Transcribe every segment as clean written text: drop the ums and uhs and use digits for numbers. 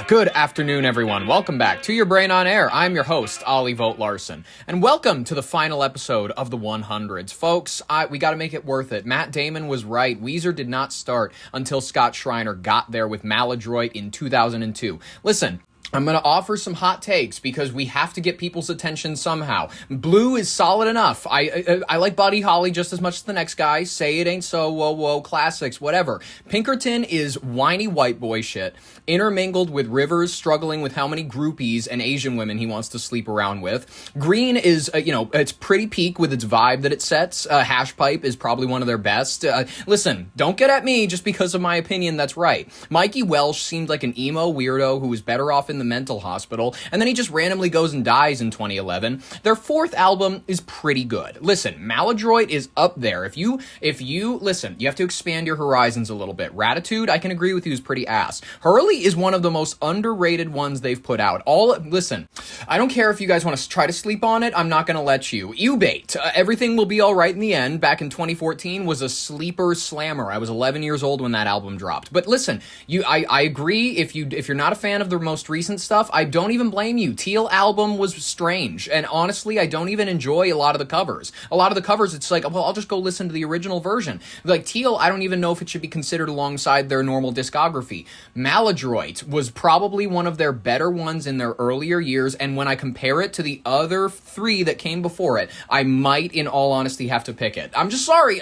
Good afternoon, everyone. Welcome back to Your Brain on Air. I'm your host, Ollie Vogt Larson, and welcome to the final episode of the 100s. Folks, we got to make it worth it. Matt Damon was right. Weezer did not start until Scott Schreiner got there with Maladroit in 2002. Listen, I'm going to offer some hot takes because we have to get people's attention somehow. Blue is solid enough. I like Buddy Holly just as much as the next guy. Say It Ain't So, Whoa, Whoa, classics, whatever. Pinkerton is whiny white boy shit, intermingled with Rivers struggling with how many groupies and Asian women he wants to sleep around with. Green is, it's pretty peak with its vibe that it sets. Hash Pipe is probably one of their best. Listen, don't get at me just because of my opinion that's right. Mikey Welsh seemed like an emo weirdo who was better off in the mental hospital, and then he just randomly goes and dies in 2011. Their fourth album is pretty good. Listen, Maladroit is up there. If you listen, you have to expand your horizons a little bit. Ratitude, I can agree with you, is pretty ass. Hurley is one of the most underrated ones they've put out. Listen, I don't care if you guys want to try to sleep on it, I'm not going to let you. Ubate, Everything Will Be Alright in the End, back in 2014, was a sleeper slammer. I was 11 years old when that album dropped. But listen, I agree, if you're not a fan of the most recent stuff, I don't even blame you. Teal album was strange, and honestly, I don't even enjoy a lot of the covers. A lot of the covers, it's like, well, I'll just go listen to the original version. Like Teal, I don't even know if it should be considered alongside their normal discography. Maladroit was probably one of their better ones in their earlier years, and when I compare it to the other three that came before it, I might, in all honesty, have to pick it. I'm sorry.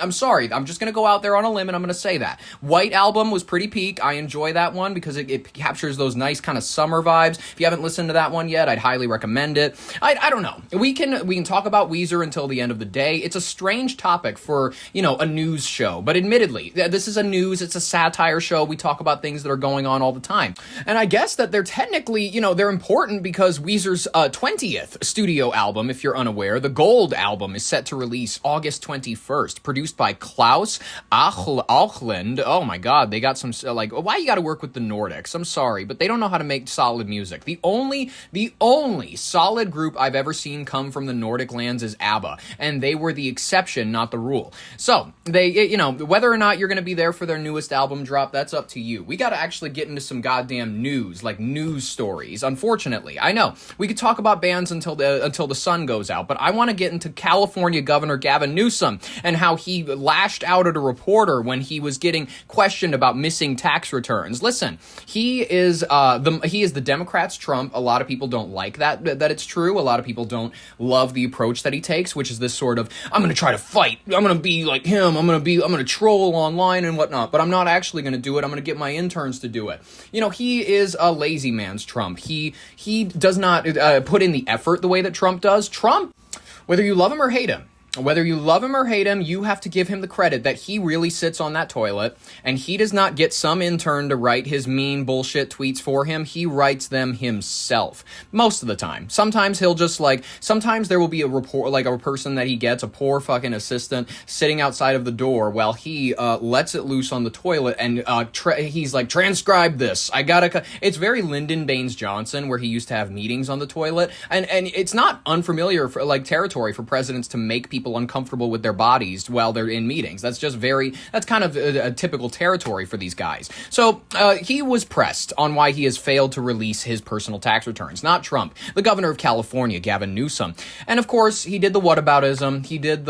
I'm just gonna go out there on a limb, and I'm gonna say that. White Album was pretty peak. I enjoy that one because it captures those nice kind of summer vibes. If you haven't listened to that one yet, I'd highly recommend it. I don't know. We can talk about Weezer until the end of the day. It's a strange topic for, a news show, but admittedly, this is it's a satire show. We talk about things that are going on all the time. And I guess that they're technically, they're important because Weezer's 20th studio album, if you're unaware, the Gold album, is set to release August 21st, produced by Klaus Auchland. Oh my god, they got some, why you gotta work with the Nordics? I'm sorry, but they don't know how to make solid music. The only solid group I've ever seen come from the Nordic lands is ABBA, and they were the exception, not the rule. So, they, whether or not you're going to be there for their newest album drop, that's up to you. We got to actually get into some goddamn news, like news stories. Unfortunately, I know we could talk about bands until the sun goes out, but I want to get into California Governor Gavin Newsom and how he lashed out at a reporter when he was getting questioned about missing tax returns. Listen, he is the Democrats' Trump. A lot of people don't like that it's true. A lot of people don't love the approach that he takes, which is this sort of, I'm going to try to fight. I'm going to be like him. I'm going to troll online and whatnot, but I'm not actually going to do it. I'm going to get my interns to do it. He is a lazy man's Trump. He does not put in the effort the way that Trump does. Trump, whether you love him or hate him, you have to give him the credit that he really sits on that toilet, and he does not get some intern to write his mean bullshit tweets for him. He writes them himself. Most of the time. Sometimes he'll just sometimes there will be a person that he gets, a poor fucking assistant, sitting outside of the door while he lets it loose on the toilet, and he's like, transcribe this. It's very Lyndon Baines Johnson, where he used to have meetings on the toilet, and it's not unfamiliar territory for presidents to make people uncomfortable with their bodies while they're in meetings. That's kind of a typical territory for these guys. So he was pressed on why he has failed to release his personal tax returns. Not Trump, the governor of California, Gavin Newsom. And of course, he did the whataboutism. He did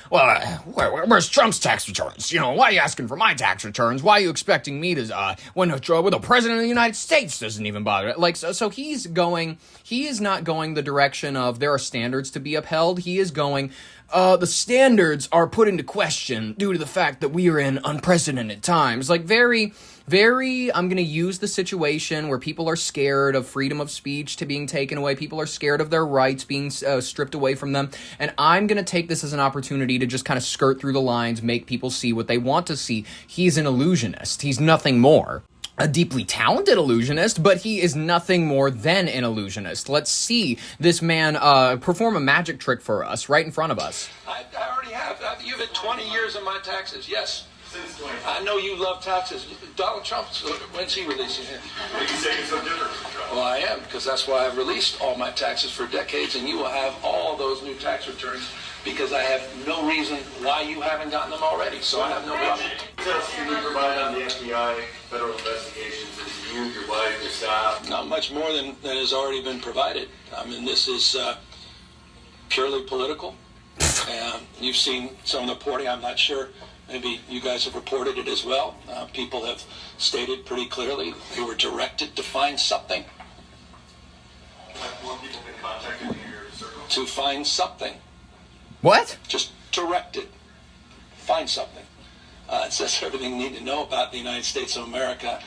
where's Trump's tax returns? Why are you asking for my tax returns? Why are you expecting me to, when the president of the United States doesn't even bother? So he is not going the direction of there are standards to be upheld. He is going, the standards are put into question due to the fact that we are in unprecedented times. Very, I'm going to use the situation where people are scared of freedom of speech to being taken away. People are scared of their rights being stripped away from them. And I'm going to take this as an opportunity to just kind of skirt through the lines, make people see what they want to see. He's an illusionist. He's nothing more. A deeply talented illusionist, but he is nothing more than an illusionist. Let's see this man perform a magic trick for us right in front of us. I already have. You've had 20 years of my taxes, yes. I know you love taxes. Donald Trump, when's he releasing it? What are you saying so different from Trump? Well, I am, because that's why I've released all my taxes for decades, and you will have all those new tax returns because I have no reason why you haven't gotten them already. So I have no problem. Details can you provide on the FBI federal investigations into you, your wife, your staff? Not much more than has already been provided. I mean, this is purely political. You've seen some of the reporting. I'm not sure. Maybe you guys have reported it as well. People have stated pretty clearly they were directed to find something. Have more people been contacted in your circle? To find something. What? Just directed. Find something. It says everything you need to know about the United States of America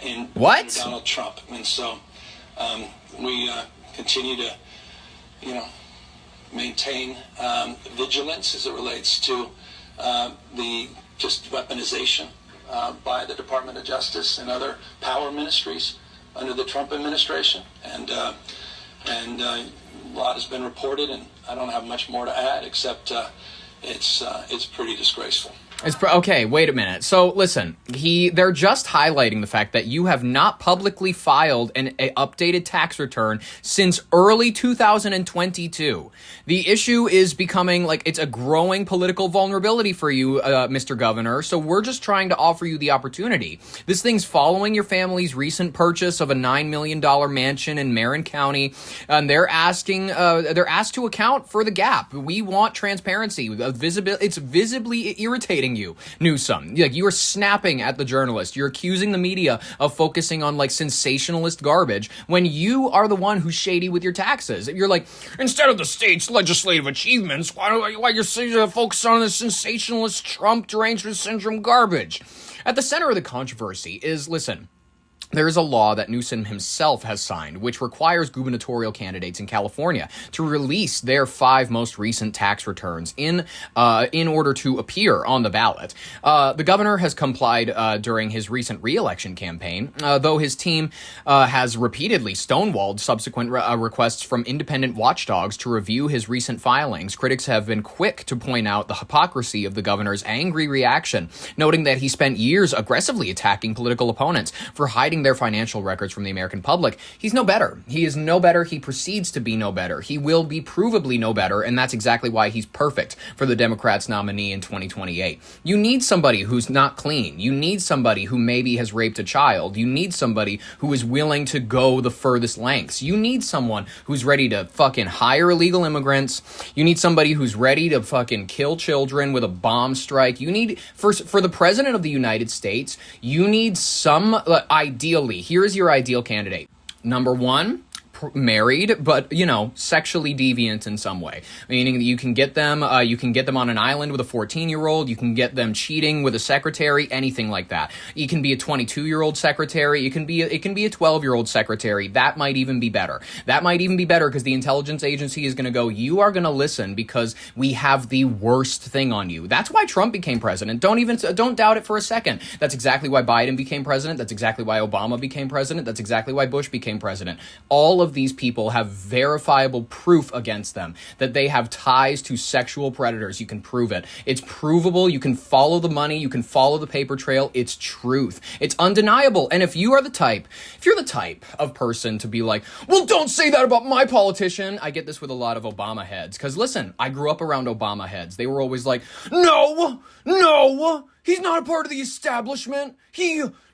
in What? Donald Trump. And so we continue to, maintain vigilance as it relates to the just weaponization by the Department of Justice and other power ministries under the Trump administration. And a lot has been reported, and I don't have much more to add except it's pretty disgraceful. Okay, wait a minute. So listen, they're just highlighting the fact that you have not publicly filed an updated tax return since early 2022. The issue is becoming it's a growing political vulnerability for you, Mr. Governor. So we're just trying to offer you the opportunity. This thing's following your family's recent purchase of a $9 million mansion in Marin County, and they're asked to account for the gap. We want transparency. It's visibly irritating you, Newsom. You are snapping at the journalist. You're accusing the media of focusing on sensationalist garbage when you are the one who's shady with your taxes. You're instead of the state's legislative achievements, why you're focused on this sensationalist Trump derangement syndrome garbage? At the center of the controversy is, listen, there is a law that Newsom himself has signed, which requires gubernatorial candidates in California to release their 5 most recent tax returns in order to appear on the ballot. The governor has complied during his recent re-election campaign, though his team has repeatedly stonewalled subsequent requests from independent watchdogs to review his recent filings. Critics have been quick to point out the hypocrisy of the governor's angry reaction, noting that he spent years aggressively attacking political opponents for hiding their financial records from the American public. He's no better. He is no better. He proceeds to be no better. He will be provably no better, and that's exactly why he's perfect for the Democrats' nominee in 2028. You need somebody who's not clean. You need somebody who maybe has raped a child. You need somebody who is willing to go the furthest lengths. You need someone who's ready to fucking hire illegal immigrants. You need somebody who's ready to fucking kill children with a bomb strike. You need, for the president of the United States, you need some ideally, here's your ideal candidate. Number 1, married, but sexually deviant in some way, meaning that you can get them on an island with a 14-year-old. You can get them cheating with a secretary, anything like that. You can be a 22-year-old secretary. It can be a 12-year-old secretary. That might even be better. Because the intelligence agency is going to go, you are going to listen because we have the worst thing on you. That's why Trump became president. Don't doubt it for a second. That's exactly why Biden became president. That's exactly why Obama became president. That's exactly why Bush became president. All of these people have verifiable proof against them that they have ties to sexual predators. You can prove it. It's provable. You can follow the money. You can follow the paper trail. It's truth. It's undeniable. And if you're the type of person to be like, well, don't say that about my politician. I get this with a lot of Obama heads. Because listen, I grew up around Obama heads. They were always like, no, he's not a part of the establishment.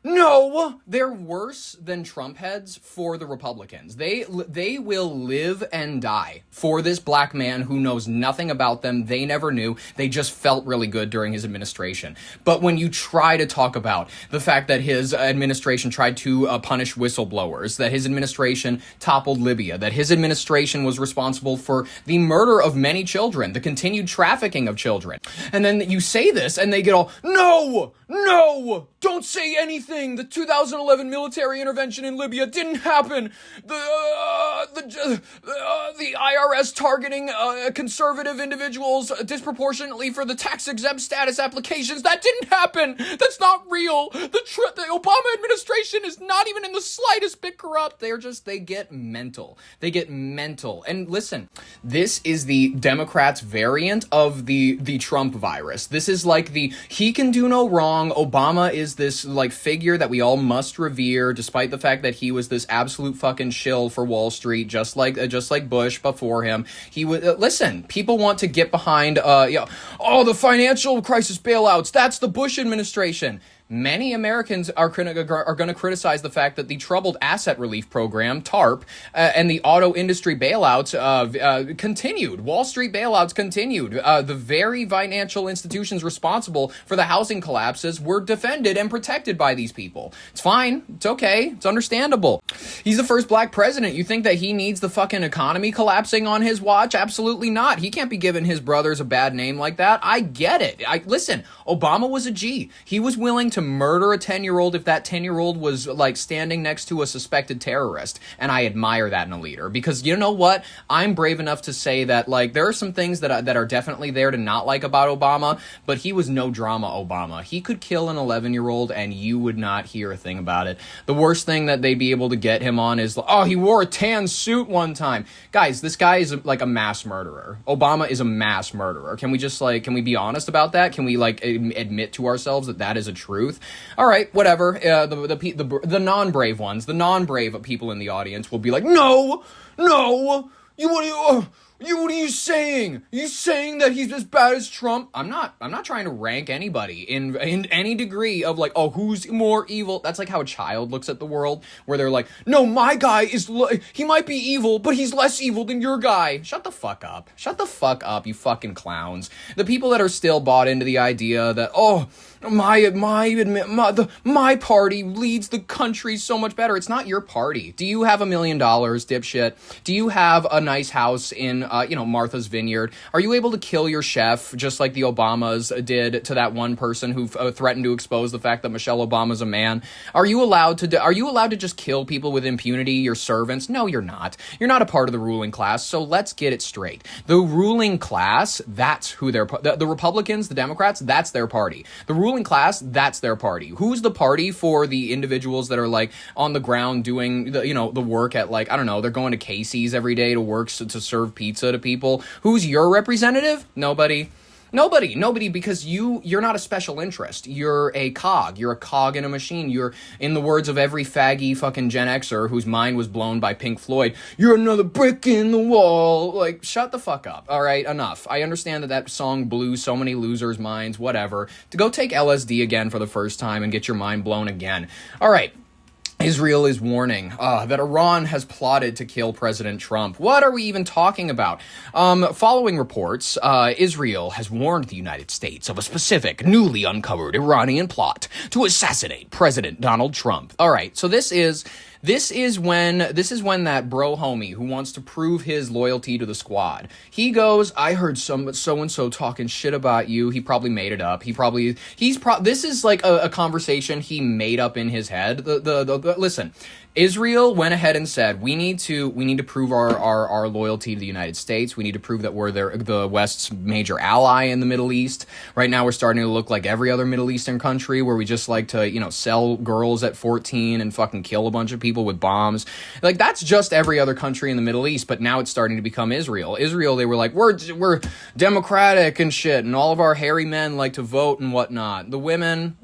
No, they're worse than Trump heads for the Republicans. They will live and die for this black man who knows nothing about them. They never knew. They just felt really good during his administration. But when you try to talk about the fact that his administration tried to punish whistleblowers, that his administration toppled Libya, that his administration was responsible for the murder of many children, the continued trafficking of children, and then you say this and they get all, no, don't say anything. The 2011 military intervention in Libya didn't happen. The IRS targeting conservative individuals disproportionately for the tax-exempt status applications, that didn't happen. That's not real. The Obama administration is not even in the slightest bit corrupt. They get mental. And listen, this is the Democrats' variant of the Trump virus. This is like he can can do no wrong. Obama is this like figure that we all must revere, despite the fact that he was this absolute fucking shill for Wall Street, just like Bush before him. He would listen. People want to get behind, the financial crisis bailouts. That's the Bush administration. Many Americans are going to criticize the fact that the Troubled Asset Relief Program, TARP, and the auto industry bailouts continued. Wall Street bailouts continued. The very financial institutions responsible for the housing collapses were defended and protected by these people. It's fine. It's okay. It's understandable. He's the first black president. You think that he needs the fucking economy collapsing on his watch? Absolutely not. He can't be giving his brothers a bad name like that. I get it. Listen, Obama was a G. He was willing to murder a 10-year-old if that 10-year-old was like standing next to a suspected terrorist. And I admire that in a leader, because you know what? I'm brave enough to say that like there are some things that are definitely there to not like about Obama, but he was no drama Obama. He could kill an 11-year-old and you would not hear a thing about it. The worst thing that they'd be able to get him on is, oh, he wore a tan suit one time. Guys, this guy is like a mass murderer. Obama is a mass murderer. Can we be honest about that? Can we like admit to ourselves that that is a truth? All right, whatever. The non-brave ones, the non-brave people in the audience will be like, no, what are you saying? Are you saying that he's as bad as Trump? I'm not trying to rank anybody in any degree of like, oh, who's more evil? That's like how a child looks at the world, where they're like, no, my guy he might be evil, but he's less evil than your guy. Shut the fuck up. Shut the fuck up, you fucking clowns. The people that are still bought into the idea that, oh, my party leads the country so much better. It's not your party. Do you have $1 million, dipshit? Do you have a nice house in, Martha's Vineyard? Are you able to kill your chef just like the Obamas did to that one person who threatened to expose the fact that Michelle Obama's a man? Are you allowed to just kill people with impunity, your servants? No, you're not. You're not a part of the ruling class, so let's get it straight. The ruling class, that's who the Republicans, the Democrats, that's their party. The ruling class, that's their party. Who's the party for the individuals that are like on the ground doing the work at like, I don't know, they're going to Casey's every day to work to serve pizza to people? Who's your representative? Nobody, because you're not a special interest. You're a cog. You're a cog in a machine. You're, in the words of every faggy fucking Gen Xer whose mind was blown by Pink Floyd, you're another brick in the wall. Like, shut the fuck up. All right, enough. I understand that song blew so many losers' minds, whatever. To go take LSD again for the first time and get your mind blown again. All right. Israel is warning that Iran has plotted to kill President Trump. What are we even talking about? Following reports, Israel has warned the United States of a specific, newly uncovered Iranian plot to assassinate President Donald Trump. All right, so this is when that bro homie who wants to prove his loyalty to the squad, he goes, I heard so-and-so talking shit about you. He probably made it up. This is like a conversation he made up in his head. Listen, Israel went ahead and said, we need to prove our loyalty to the United States. We need to prove that we're the West's major ally in the Middle East. Right now, we're starting to look like every other Middle Eastern country where we just like to, sell girls at 14 and fucking kill a bunch of people with bombs. Like, that's just every other country in the Middle East, but now it's starting to become Israel. Israel, they were like, we're democratic and shit, and all of our hairy men like to vote and whatnot. The women,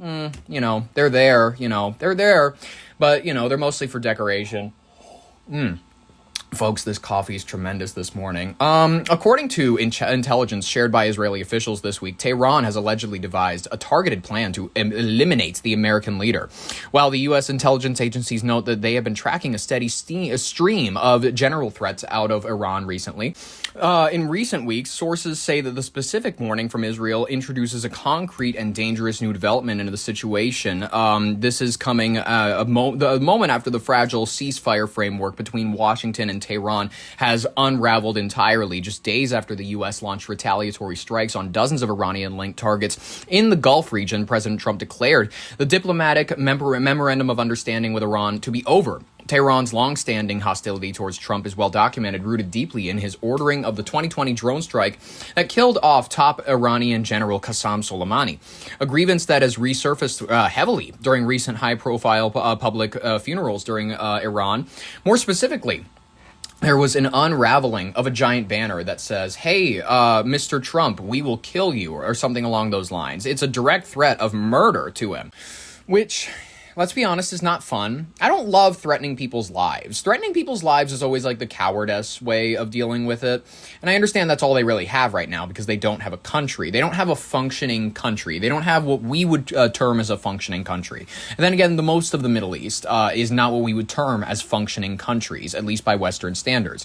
they're there. But, they're mostly for decoration. Folks, this coffee is tremendous this morning. According to intelligence shared by Israeli officials this week, Tehran has allegedly devised a targeted plan to eliminate the American leader. While the U.S. intelligence agencies note that they have been tracking a steady stream of general threats out of Iran recently, in recent weeks, sources say that the specific warning from Israel introduces a concrete and dangerous new development into the situation. This is coming the moment after the fragile ceasefire framework between Washington and Tehran has unraveled entirely, just days after the U.S. launched retaliatory strikes on dozens of Iranian-linked targets in the Gulf region. President Trump declared the diplomatic memorandum of understanding with Iran to be over. Tehran's long-standing hostility towards Trump is well documented, rooted deeply in his ordering of the 2020 drone strike that killed off top Iranian General Qasem Soleimani, a grievance that has resurfaced heavily during recent high-profile public funerals during Iran. More specifically, there was an unraveling of a giant banner that says, "Hey, Mr. Trump, we will kill you," or something along those lines. It's a direct threat of murder to him, which, let's be honest, is not fun. I don't love threatening people's lives. Threatening people's lives is always like the cowardice way of dealing with it. And I understand that's all they really have right now because they don't have a country. They don't have a functioning country. They don't have what we would term as a functioning country. And then again, the most of the Middle East is not what we would term as functioning countries, at least by Western standards.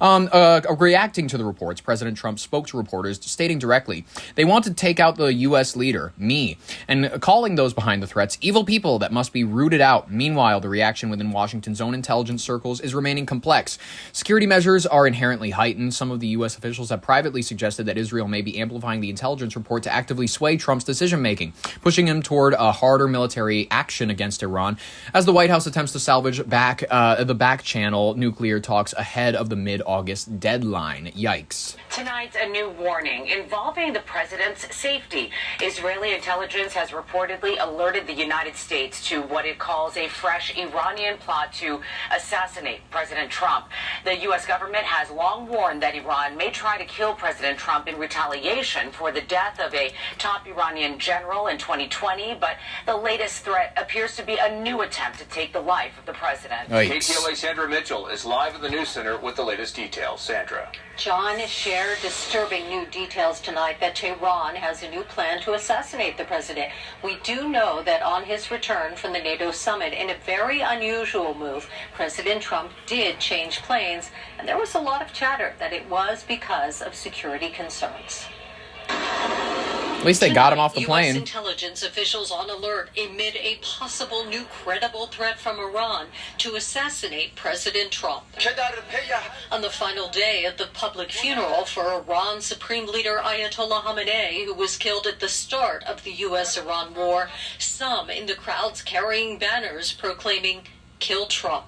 Reacting to the reports, President Trump spoke to reporters, stating directly, they want to take out the U.S. leader, me, and calling those behind the threats evil people that must be rooted out. Meanwhile, the reaction within Washington's own intelligence circles is remaining complex. Security measures are inherently heightened. Some of the U.S. officials have privately suggested that Israel may be amplifying the intelligence report to actively sway Trump's decision-making, pushing him toward a harder military action against Iran, as the White House attempts to salvage the back-channel nuclear talks ahead of the mid-August deadline. Yikes. Tonight, a new warning involving the president's safety. Israeli intelligence has reportedly alerted the United States to what it calls a fresh Iranian plot to assassinate President Trump. The U.S. government has long warned that Iran may try to kill President Trump in retaliation for the death of a top Iranian general in 2020, but the latest threat appears to be a new attempt to take the life of the president. KTLA Sandra Mitchell is live at the News Center with the latest details. Sandra. John shared disturbing new details tonight that Tehran has a new plan to assassinate the president. We do know that on his return from the NATO summit, in a very unusual move, President Trump did change planes, and there was a lot of chatter that it was because of security concerns. At least they got him off the plane. U.S. intelligence officials on alert amid a possible new credible threat from Iran to assassinate President Trump. On the final day of the public funeral for Iran's Supreme Leader Ayatollah Khamenei, who was killed at the start of the U.S.-Iran war, some in the crowds carrying banners proclaiming, "Kill Trump."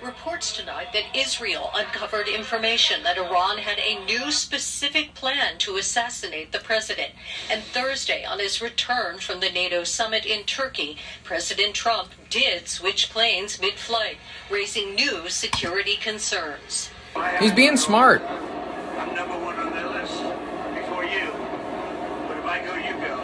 Reports tonight that Israel uncovered information that Iran had a new specific plan to assassinate the president. And Thursday, on his return from the NATO summit in Turkey, President Trump did switch planes mid-flight, raising new security concerns. He's being smart. I'm number one on their list before you. But if I go, you go.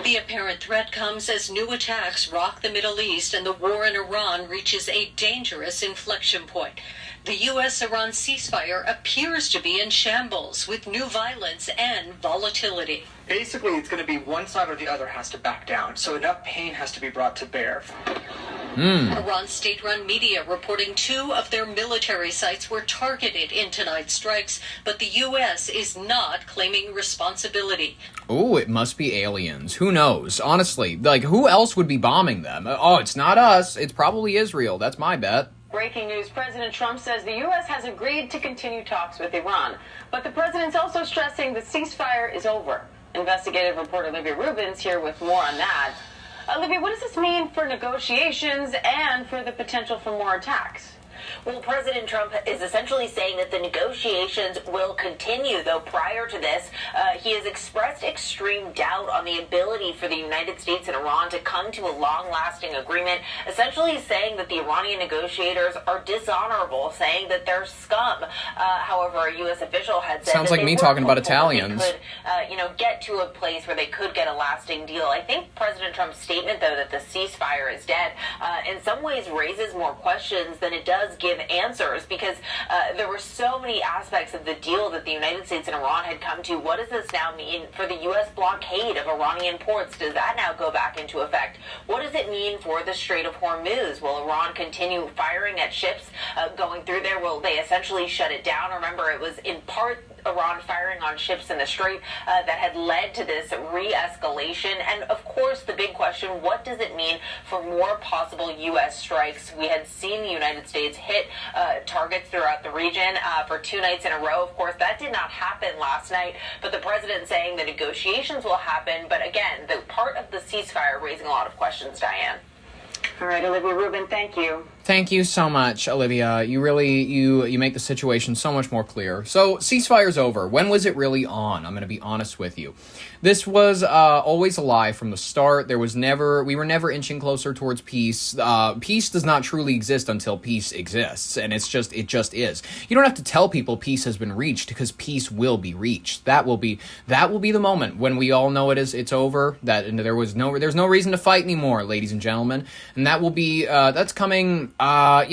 The apparent threat comes as new attacks rock the Middle East and the war in Iran reaches a dangerous inflection point. The U.S.-Iran ceasefire appears to be in shambles with new violence and volatility. Basically, it's going to be one side or the other has to back down, so enough pain has to be brought to bear. Iran's state-run media reporting 2 of their military sites were targeted in tonight's strikes, but the U.S. is not claiming responsibility. Oh, it must be aliens. Who knows? Honestly, like, who else would be bombing them? Oh, it's not us. It's probably Israel. That's my bet. Breaking news, President Trump says the U.S. has agreed to continue talks with Iran, but the president's also stressing the ceasefire is over. Investigative reporter Olivia Rubin's here with more on that. Olivia, what does this mean for negotiations and for the potential for more attacks? Well, President Trump is essentially saying that the negotiations will continue, though prior to this, he has expressed extreme doubt on the ability for the United States and Iran to come to a long-lasting agreement, essentially saying that the Iranian negotiators are dishonorable, saying that they're scum. However, a U.S. official had said Sounds that like they me were talking about hopeful that they Italians. could, get to a place where they could get a lasting deal. I think President Trump's statement, though, that the ceasefire is dead, in some ways raises more questions than it does give answers, because there were so many aspects of the deal that the United States and Iran had come to. What does this now mean for the U.S. blockade of Iranian ports? Does that now go back into effect? What does it mean for the Strait of Hormuz? Will Iran continue firing at ships going through there? Will they essentially shut it down? Remember, it was in part Iran firing on ships in the Strait that had led to this re-escalation. And of course, the big question, what does it mean for more possible U.S. strikes? We had seen the United States hit targets throughout the region for 2 nights in a row. Of course, that did not happen last night, but the president saying the negotiations will happen. But again, the part of the ceasefire raising a lot of questions, Diane. All right, Olivia Rubin, thank you. Thank you so much, Olivia. You really, you make the situation so much more clear. So, ceasefire's over. When was it really on? I'm going to be honest with you. This was always a lie from the start. We were never inching closer towards peace. Peace does not truly exist until peace exists, and it just is. You don't have to tell people peace has been reached, because peace will be reached. That will be the moment when we all know it's over. There's no reason to fight anymore, ladies and gentlemen, and that will be that's coming. I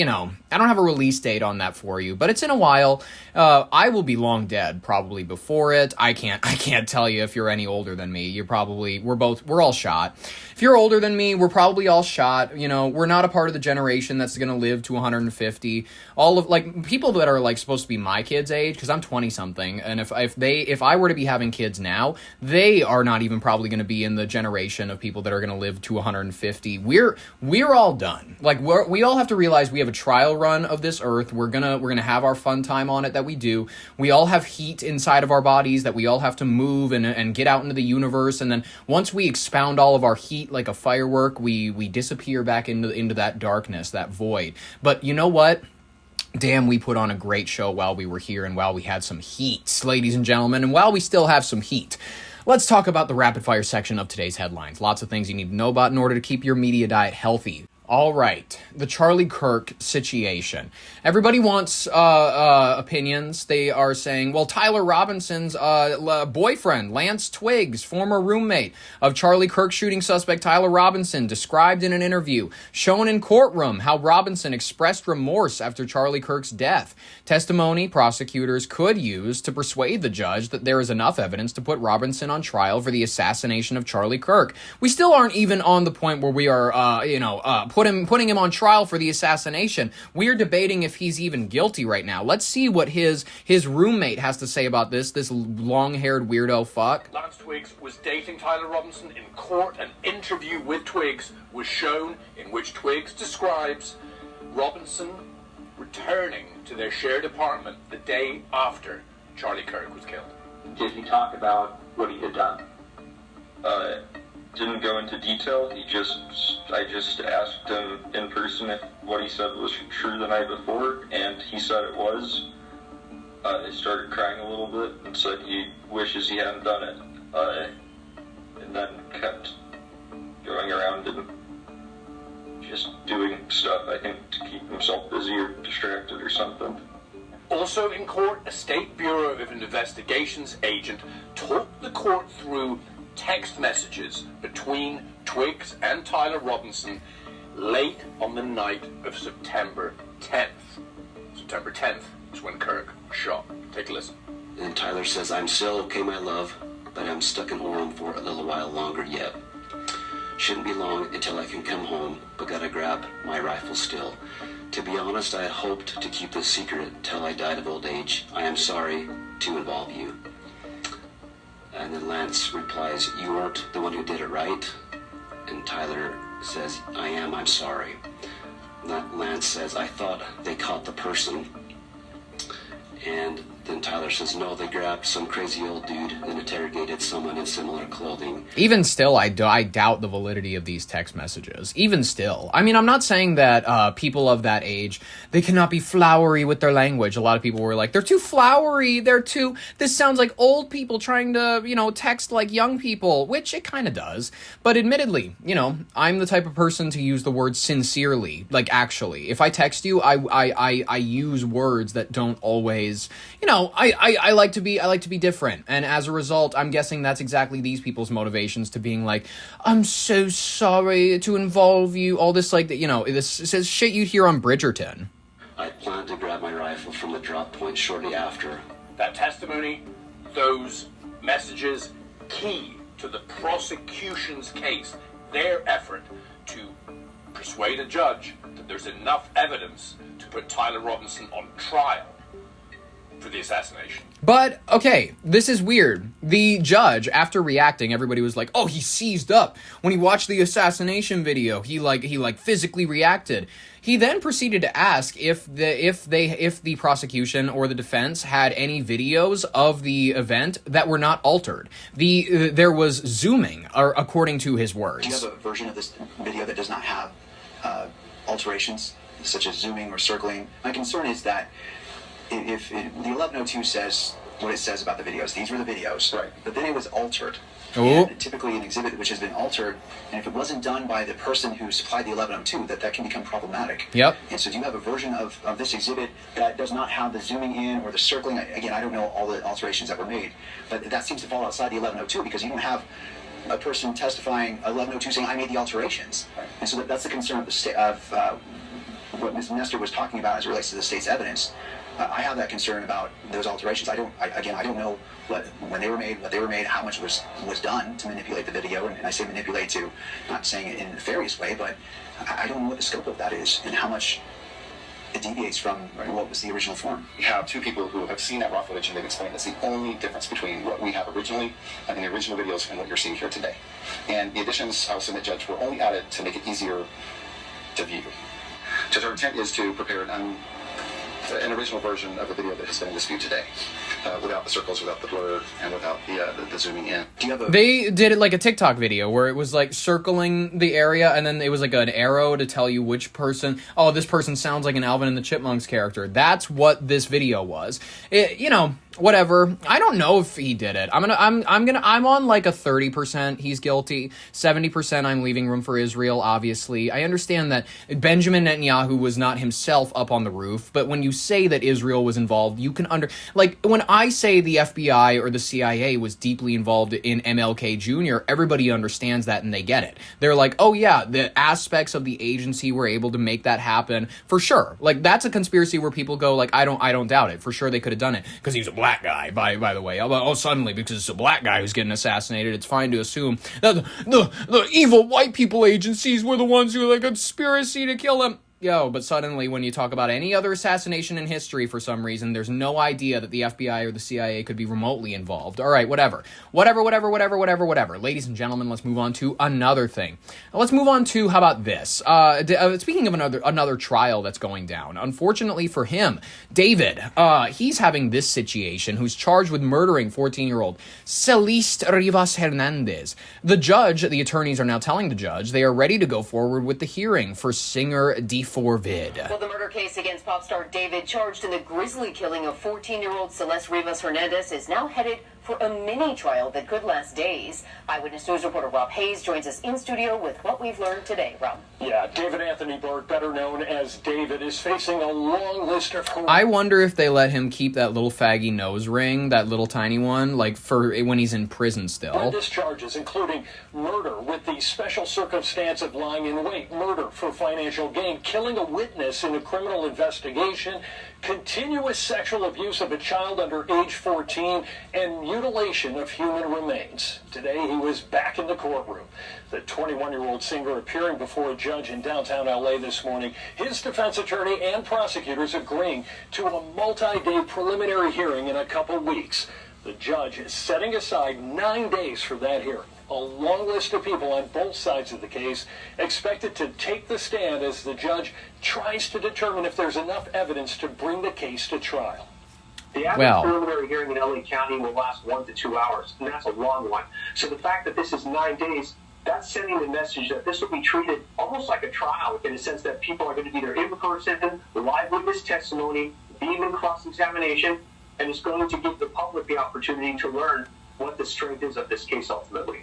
don't have a release date on that for you, but it's in a while. I will be long dead probably before it. I can't tell you if you're any older than me. We're all shot. If you're older than me, we're probably all shot. We're not a part of the generation that's going to live to 150. All of people that are supposed to be my kids' age, because I'm 20 something, and if I were to be having kids now, they are not even probably going to be in the generation of people that are going to live to 150. We're all done. We all have to realize we have a trial run of this earth. We're gonna have our fun time on it that we do. We all have heat inside of our bodies that we all have to move and get out into the universe. And then once we expound all of our heat like a firework, we disappear back into that darkness, that void. But you know what? Damn, we put on a great show while we were here and while we had some heat, ladies and gentlemen, and while we still have some heat. Let's talk about the rapid fire section of today's headlines. Lots of things you need to know about in order to keep your media diet healthy. All right, the Charlie Kirk situation. Everybody wants opinions. They are saying, well, Tyler Robinson's boyfriend, Lance Twiggs, former roommate of Charlie Kirk shooting suspect Tyler Robinson, described in an interview, shown in courtroom, how Robinson expressed remorse after Charlie Kirk's death. Testimony prosecutors could use to persuade the judge that there is enough evidence to put Robinson on trial for the assassination of Charlie Kirk. We still aren't even on the point where we are, putting him on trial for the assassination. We're debating if he's even guilty right now. Let's see what his roommate has to say about this long-haired weirdo fuck. Lance Twiggs was dating Tyler Robinson in court. An interview with Twiggs was shown in which Twiggs describes Robinson returning to their shared apartment the day after Charlie Kirk was killed. Did he talk about what he had done? Didn't go into detail. I just asked him in person if what he said was true the night before, and he said it was. He started crying a little bit and said he wishes he hadn't done it, and then kept going around and just doing stuff, I think, to keep himself busy or distracted or something. Also in court, a State Bureau of Investigations agent talked the court through text messages between Twiggs and Tyler Robinson late on the night of September 10th. September 10th is when Kirk was shot. Take a listen. And Tyler says, "I'm still okay, my love, but I'm stuck in Orem for a little while longer yet. Shouldn't be long until I can come home, but gotta grab my rifle still. To be honest, I had hoped to keep this secret till I died of old age. I am sorry to involve you." And then Lance replies, "You weren't the one who did it, right?" And Tyler says, I'm sorry." Lance says, "I thought they caught the person." And then Tyler says, "No, they grabbed some crazy old dude and interrogated someone in similar clothing." Even still, I doubt the validity of these text messages. Even still. I mean, I'm not saying that people of that age, they cannot be flowery with their language. A lot of people were like, they're too flowery, this sounds like old people trying to, text like young people, which it kind of does. But admittedly, I'm the type of person to use the word sincerely, actually. If I text you, I use words that don't always, I like to be different, and as a result, I'm guessing that's exactly these people's motivations to being like, "I'm so sorry to involve you." All this this says shit you'd hear on Bridgerton. "I planned to grab my rifle from the drop point shortly after." That testimony, those messages, key to the prosecution's case, their effort to persuade a judge that there's enough evidence to put Tyler Robinson on trial for the assassination. But, okay, this is weird. The judge, after reacting, everybody was like, "Oh, he seized up. When he watched the assassination video, he physically reacted." He then proceeded to ask if the prosecution or the defense had any videos of the event that were not altered. There was zooming, according to his words. Do you have a version of this video that does not have alterations? such as zooming or circling. My concern is that if the 1102 says what it says about the videos, these were the videos, right? But then it was altered. And typically an exhibit which has been altered, and if it wasn't done by the person who supplied the 1102, that can become problematic. Yep. And so do you have a version of this exhibit that does not have the zooming in or the circling? Again, I don't know all the alterations that were made, but that seems to fall outside the 1102 because you don't have a person testifying 1102 saying I made the alterations. And so that's the concern of the state of what Ms. Nestor was talking about as it relates to the state's evidence. I have that concern about those alterations. I don't know when they were made, how much was done to manipulate the video, and I say manipulate to, not saying it in a nefarious way, but I don't know what the scope of that is and how much it deviates from what was the original form. We have two people who have seen that raw footage, and they've explained it's the only difference between what we have originally in the original videos and what you're seeing here today. And the additions, I will submit, Judge, were only added to make it easier to view. Judge, our intent is to prepare an original version of the video that has been in dispute today, without the circles, without the blur, and without the zooming in. They did it like a TikTok video where it was like circling the area, and then it was like an arrow to tell you which person. Oh, this person sounds like an Alvin and the Chipmunks character. That's what this video was. Whatever. I don't know if he did it. I'm on like a 30% he's guilty. 70% I'm leaving room for Israel, obviously. I understand that Benjamin Netanyahu was not himself up on the roof, but when you say that Israel was involved, you can when I say the FBI or the CIA was deeply involved in MLK Jr., everybody understands that and they get it. They're like, oh yeah, the aspects of the agency were able to make that happen for sure. Like that's a conspiracy where people go like, I don't doubt it. For sure they could have done it because he's a black guy, by the way. Suddenly, because it's a black guy who's getting assassinated, it's fine to assume that the evil white people agencies were the ones who had a conspiracy to kill him. But suddenly when you talk about any other assassination in history for some reason, there's no idea that the FBI or the CIA could be remotely involved. All right, whatever. Ladies and gentlemen, let's move on to another thing. Let's move on to, how about this? Speaking of another trial that's going down, unfortunately for him, David, he's having this situation, who's charged with murdering 14-year-old Celeste Rivas Hernandez. The attorneys are now telling the judge they are ready to go forward with the hearing for singer D4 Vid. Well, the murder case against pop star David, charged in the grisly killing of 14-year-old Celeste Rivas Hernandez, is now headed for a mini trial that could last days. Eyewitness News reporter Rob Hayes joins us in studio with what we've learned today. Rob. Yeah, David Anthony Burke, better known as David, is facing a long list of... I wonder if they let him keep that little faggy nose ring, that little tiny one, like for when he's in prison still. Horrendous charges, including murder with the special circumstance of lying in wait, murder for financial gain, killing a witness in a criminal investigation, continuous sexual abuse of a child under age 14, and mutilation of human remains. Today, he was back in the courtroom. The 21-year-old singer appearing before a judge in downtown L.A. this morning. His defense attorney and prosecutors agreeing to a multi-day preliminary hearing in a couple weeks. The judge is setting aside 9 days for that hearing. A long list of people on both sides of the case expected to take the stand as the judge tries to determine if there's enough evidence to bring the case to trial. The average preliminary hearing in LA County will last 1 to 2 hours, and that's a long one. So the fact that this is 9 days, that's sending the message that this will be treated almost like a trial, in the sense that people are going to be there in person, live witness testimony, beam and cross-examination, and it's going to give the public the opportunity to learn what the strength is of this case ultimately.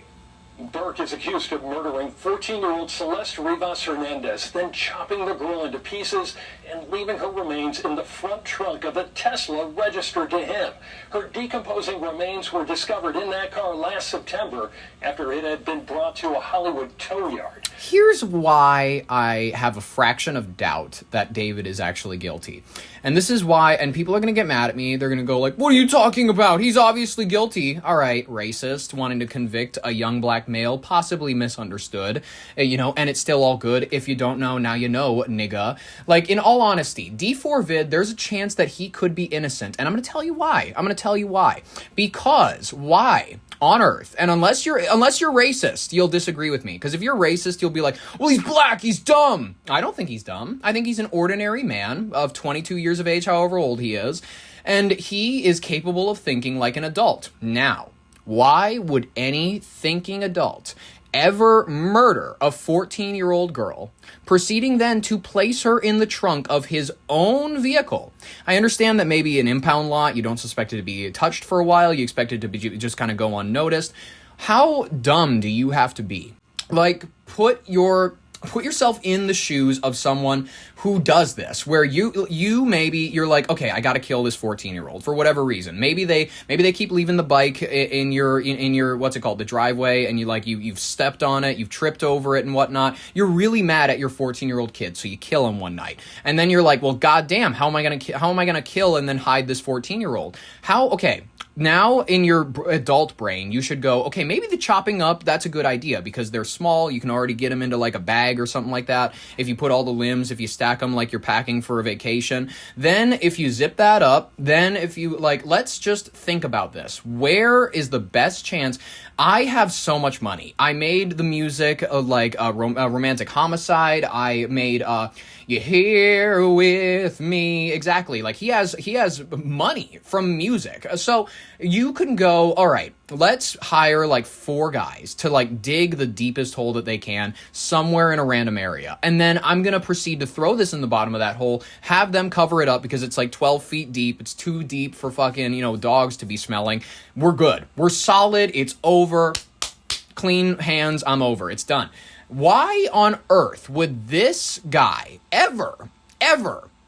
Burke is accused of murdering 14-year-old Celeste Rivas Hernandez, then chopping the girl into pieces and leaving her remains in the front trunk of a Tesla registered to him. Her decomposing remains were discovered in that car last September after it had been brought to a Hollywood tow yard. Here's why I have a fraction of doubt that David is actually guilty. And this is why, and people are going to get mad at me. They're going to go like, what are you talking about? He's obviously guilty. All right, racist, wanting to convict a young black male, possibly misunderstood, and it's still all good. If you don't know, now you know, nigga. Like, in all honesty, D4 Vid, there's a chance that he could be innocent. And I'm going to tell you why. Because, why? On Earth, and unless you're racist, you'll disagree with me. Because if you're racist, you'll be like, well, he's black, he's dumb. I don't think he's dumb. I think he's an ordinary man of 22 years of age, however old he is, and he is capable of thinking like an adult. Now, why would any thinking adult ever murder a 14-year-old girl, proceeding then to place her in the trunk of his own vehicle. I understand that maybe an impound lot, you don't suspect it to be touched for a while, you expect it to be just kind of go unnoticed. How dumb do you have to be? Like, put yourself in the shoes of someone who does this, where you're like, okay, I gotta kill this 14-year-old for whatever reason. Maybe they keep leaving the bike in your what's it called, the driveway, and you've stepped on it, you've tripped over it and whatnot. You're really mad at your 14-year-old kid, so you kill him one night, and then you're like, well, goddamn, how am I gonna kill and then hide this 14-year-old? Okay. Now, in your adult brain, you should go, okay, maybe the chopping up, that's a good idea because they're small. You can already get them into like a bag or something like that. If you put all the limbs, if you stack them like you're packing for a vacation, then if you zip that up, then if you let's just think about this. Where is the best chance? I have so much money. I made the music like a Romantic Homicide. I made You Here With Me. Exactly. Like he has money from music. So you can go, all right, let's hire like 4 guys to like dig the deepest hole that they can somewhere in a random area. And then I'm going to proceed to throw this in the bottom of that hole, have them cover it up because it's like 12 feet deep. It's too deep for fucking, dogs to be smelling. We're good. We're solid. It's over. Clean hands. I'm over. It's done. Why on earth would this guy ever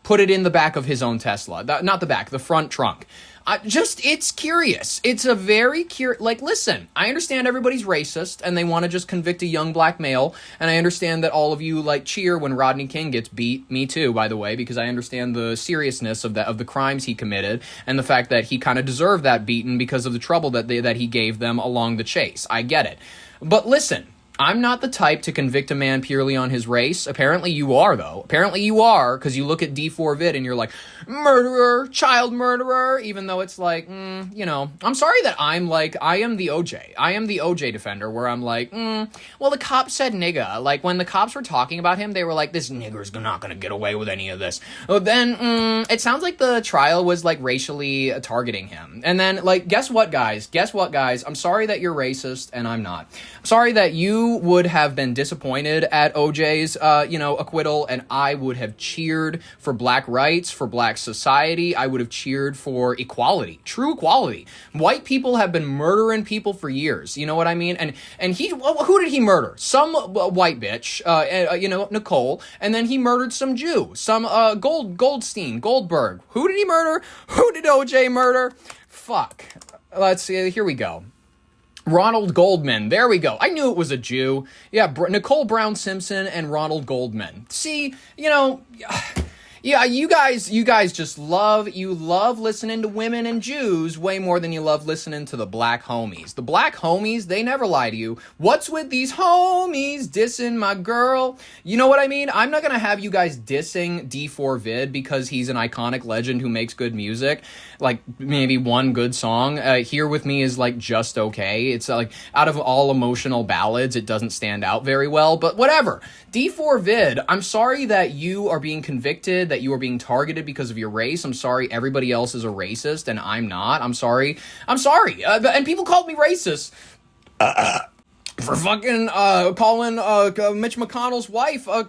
put it in the back of his own Tesla? Not the back, the front trunk. It's curious. It's a very listen, I understand everybody's racist and they want to just convict a young black male. And I understand that all of you cheer when Rodney King gets beat. Me too, by the way, because I understand the seriousness of the crimes he committed and the fact that he kind of deserved that beating because of the trouble that he gave them along the chase. I get it. But listen, I'm not the type to convict a man purely on his race. Apparently you are, though. Apparently you are, because you look at D4 vid and you're like, murderer, child murderer, even though it's like, I'm sorry that I am the OJ. I am the OJ defender, where I'm like, well, the cop said nigga. Like, when the cops were talking about him, they were like, this nigger's not gonna get away with any of this. Then, it sounds like the trial was, racially targeting him. And then, guess what, guys? I'm sorry that you're racist, and I'm not. I'm sorry that you would have been disappointed at OJ's, acquittal, and I would have cheered for black rights, for black society. I would have cheered for equality, true equality. White people have been murdering people for years. You know what I mean? And who did he murder? Some white bitch, Nicole, and then he murdered some Jew, some Goldberg. Who did he murder? Who did OJ murder? Fuck. Let's see. Here we go. Ronald Goldman. There we go. I knew it was a Jew. Yeah, Nicole Brown Simpson and Ronald Goldman. See, yeah, you guys just love listening to women and Jews way more than you love listening to the black homies. The black homies, they never lie to you. What's with these homies dissing my girl? You know what I mean? I'm not gonna have you guys dissing D4 Vid because he's an iconic legend who makes good music. Maybe one good song. Here With Me is just okay. It's out of all emotional ballads, it doesn't stand out very well, but whatever. D4 Vid, I'm sorry that you are being convicted, that you are being targeted because of your race. I'm sorry everybody else is a racist and I'm not. I'm sorry. And people called me racist. For fucking calling Mitch McConnell's wife a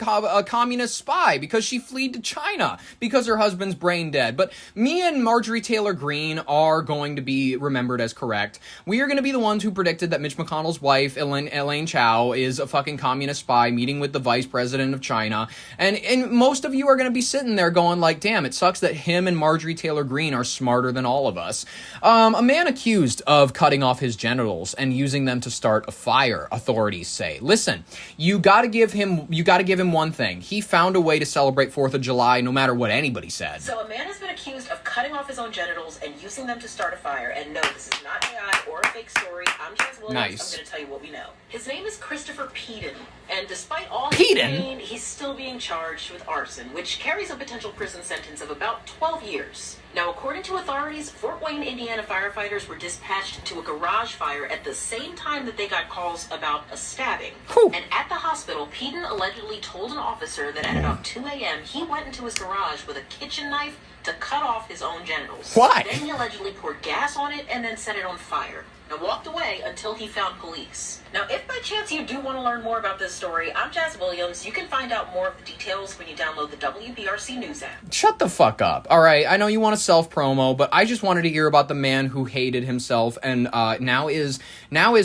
communist spy because she fled to China because her husband's brain dead. But me and Marjorie Taylor Greene are going to be remembered as correct. We are going to be the ones who predicted that Mitch McConnell's wife, Elaine Chao, is a fucking communist spy meeting with the vice president of China. And most of you are going to be sitting there going damn, it sucks that him and Marjorie Taylor Greene are smarter than all of us. A man accused of cutting off his genitals and using them to start a fire, authorities say. Listen, you gotta give him one thing. He found a way to celebrate 4th of July no matter what anybody said. So a man has been accused of cutting off his own genitals and using them to start a fire. And no, this is not AI or a fake story. I'm Jess Williams. Nice. I'm going to tell you what we know. His name is Christopher Peden. And despite all his pain, he's still being charged with arson, which carries a potential prison sentence of about 12 years. Now, according to authorities, Fort Wayne, Indiana firefighters were dispatched to a garage fire at the same time that they got calls about a stabbing. Whew. And at the hospital, Peden allegedly told an officer that at about 2 a.m., he went into his garage with a kitchen knife to cut off his own genitals. Why? Then he allegedly poured gas on it and then set it on fire. and walked away until he found police. Now, if by chance you do want to learn more about this story, I'm Jazz Williams. You can find out more of the details when you download the WBRC News app. Shut the fuck up. All right, I know you want to self-promo, but I just wanted to hear about the man who hated himself and now is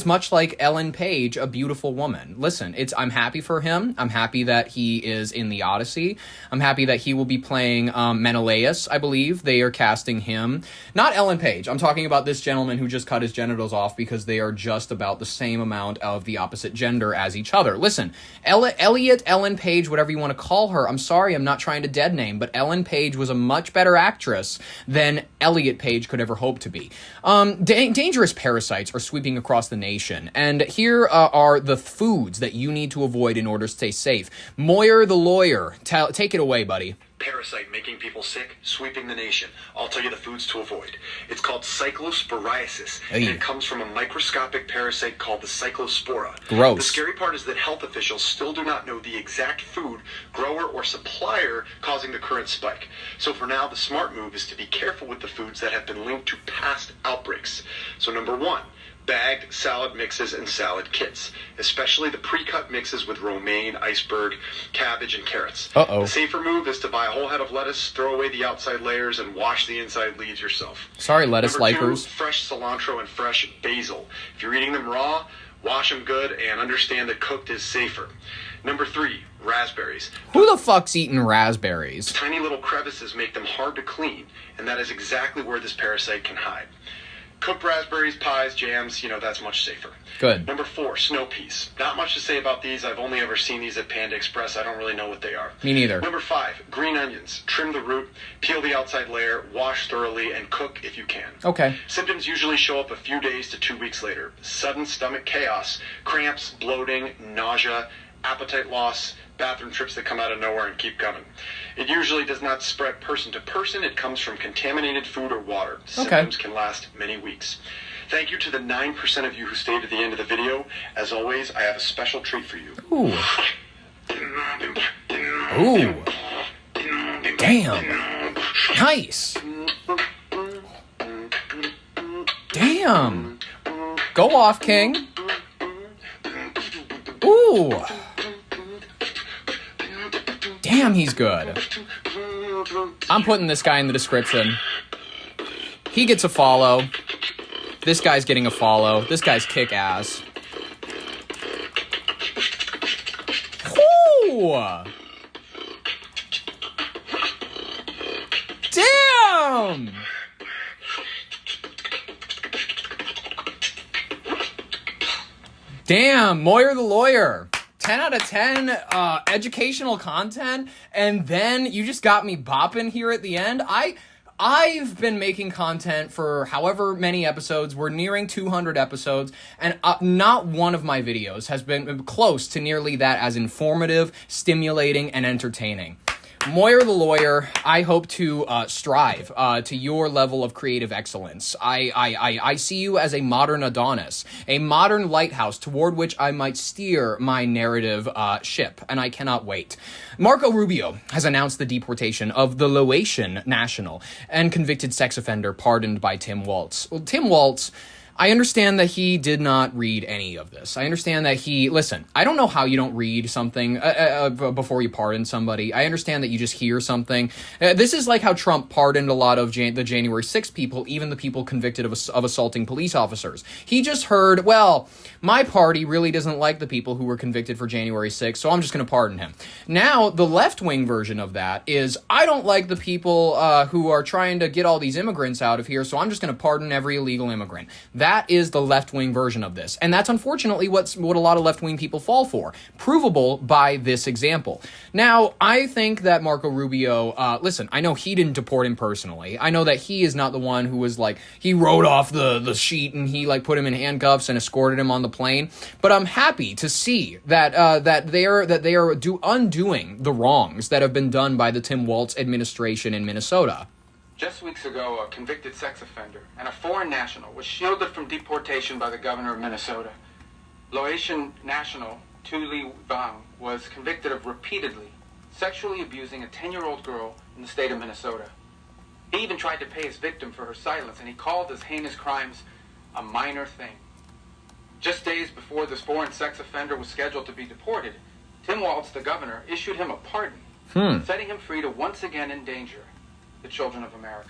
much like Ellen Page, a beautiful woman. Listen, I'm happy for him. I'm happy that he is in the Odyssey. I'm happy that he will be playing Menelaus, I believe. They are casting him. Not Ellen Page. I'm talking about this gentleman who just cut his genitals off because they are just about the same amount of the opposite gender as each other. Listen, Ellen Page, whatever you want to call her, I'm sorry, I'm not trying to dead name, but Ellen Page was a much better actress than Elliot Page could ever hope to be. Dangerous parasites are sweeping across the nation, and here are the foods that you need to avoid in order to stay safe. Moyer the Lawyer, take it away, buddy. Parasite making people sick, sweeping the nation. I'll tell you the foods to avoid. It's called cyclosporiasis, and it comes from a microscopic parasite called the cyclospora. Gross. The scary part is that health officials still do not know the exact food, grower, or supplier causing the current spike. So for now, the smart move is to be careful with the foods that have been linked to past outbreaks. So number 1, bagged salad mixes and salad kits, especially the pre-cut mixes with romaine, iceberg, cabbage, and carrots. Uh-oh. The safer move is to buy a whole head of lettuce, throw away the outside layers, and wash the inside leaves yourself. Sorry, lettuce Number 2, likers. fresh cilantro and fresh basil. If you're eating them raw, wash them good and understand that cooked is safer. Number 3, raspberries. Who the fuck's eating raspberries? Tiny little crevices make them hard to clean, and that is exactly where this parasite can hide. Cooked raspberries, pies, jams, that's much safer. Good. Number 4, snow peas. Not much to say about these. I've only ever seen these at Panda Express. I don't really know what they are. Me neither. Number 5, green onions. Trim the root, peel the outside layer, wash thoroughly, and cook if you can. Okay. Symptoms usually show up a few days to 2 weeks later. Sudden stomach chaos, cramps, bloating, nausea, appetite loss, bathroom trips that come out of nowhere and keep coming. It usually does not spread person to person. It comes from contaminated food or water. Symptoms can last many weeks. Thank you to the 9% of you who stayed to the end of the video. As always, I have a special treat for you. Ooh. Ooh. Damn. Nice. Damn. Go off, King. Ooh. Damn, he's good. I'm putting this guy in the description. He gets a follow. This guy's getting a follow. This guy's kick-ass. Ooh. Damn! Damn, Moyer the Lawyer. 10 out of 10 educational content, and then you just got me bopping here at the end. I've been making content for however many episodes. We're nearing 200 episodes, and not one of my videos has been close to nearly that as informative, stimulating, and entertaining. Moyer the Lawyer, I hope to strive to your level of creative excellence. I see you as a modern Adonis, a modern lighthouse toward which I might steer my narrative ship, and I cannot wait. Marco Rubio has announced the deportation of the Laotian national and convicted sex offender pardoned by Tim Walz. Well, Tim Walz, I understand that he did not read any of this. I understand that listen, I don't know how you don't read something before you pardon somebody. I understand that you just hear something. This is like how Trump pardoned a lot of the January 6th people, even the people convicted of assaulting police officers. He just heard, well, my party really doesn't like the people who were convicted for January 6th, so I'm just going to pardon him. Now, the left-wing version of that is, I don't like the people who are trying to get all these immigrants out of here, so I'm just going to pardon every illegal immigrant. That is the left-wing version of this. And that's unfortunately what a lot of left-wing people fall for. Provable by this example. Now, I think that Marco Rubio, listen, I know he didn't deport him personally. I know that he is not the one who was he wrote off the sheet and he put him in handcuffs and escorted him on the plane. But I'm happy to see that they are undoing the wrongs that have been done by the Tim Walz administration in Minnesota. Just weeks ago, a convicted sex offender and a foreign national was shielded from deportation by the governor of Minnesota. Laotian national Tu Li Vang was convicted of repeatedly sexually abusing a 10-year-old girl in the state of Minnesota. He even tried to pay his victim for her silence, and he called his heinous crimes a minor thing. Just days before this foreign sex offender was scheduled to be deported, Tim Walz, the governor, issued him a pardon, setting him free to once again endanger the children of America.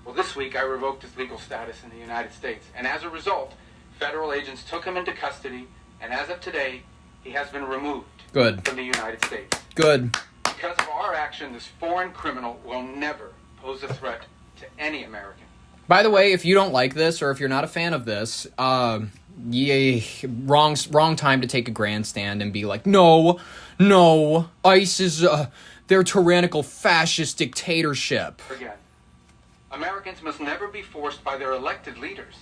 Well, this week I revoked his legal status in the United States, and as a result, federal agents took him into custody, and as of today, he has been removed from the United States. Good. Because of our action, this foreign criminal will never pose a threat to any American. By the way, if you don't like this, or if you're not a fan of this, wrong time to take a grandstand and be like, no, ICE is their tyrannical fascist dictatorship. Again, Americans must never be forced by their elected leaders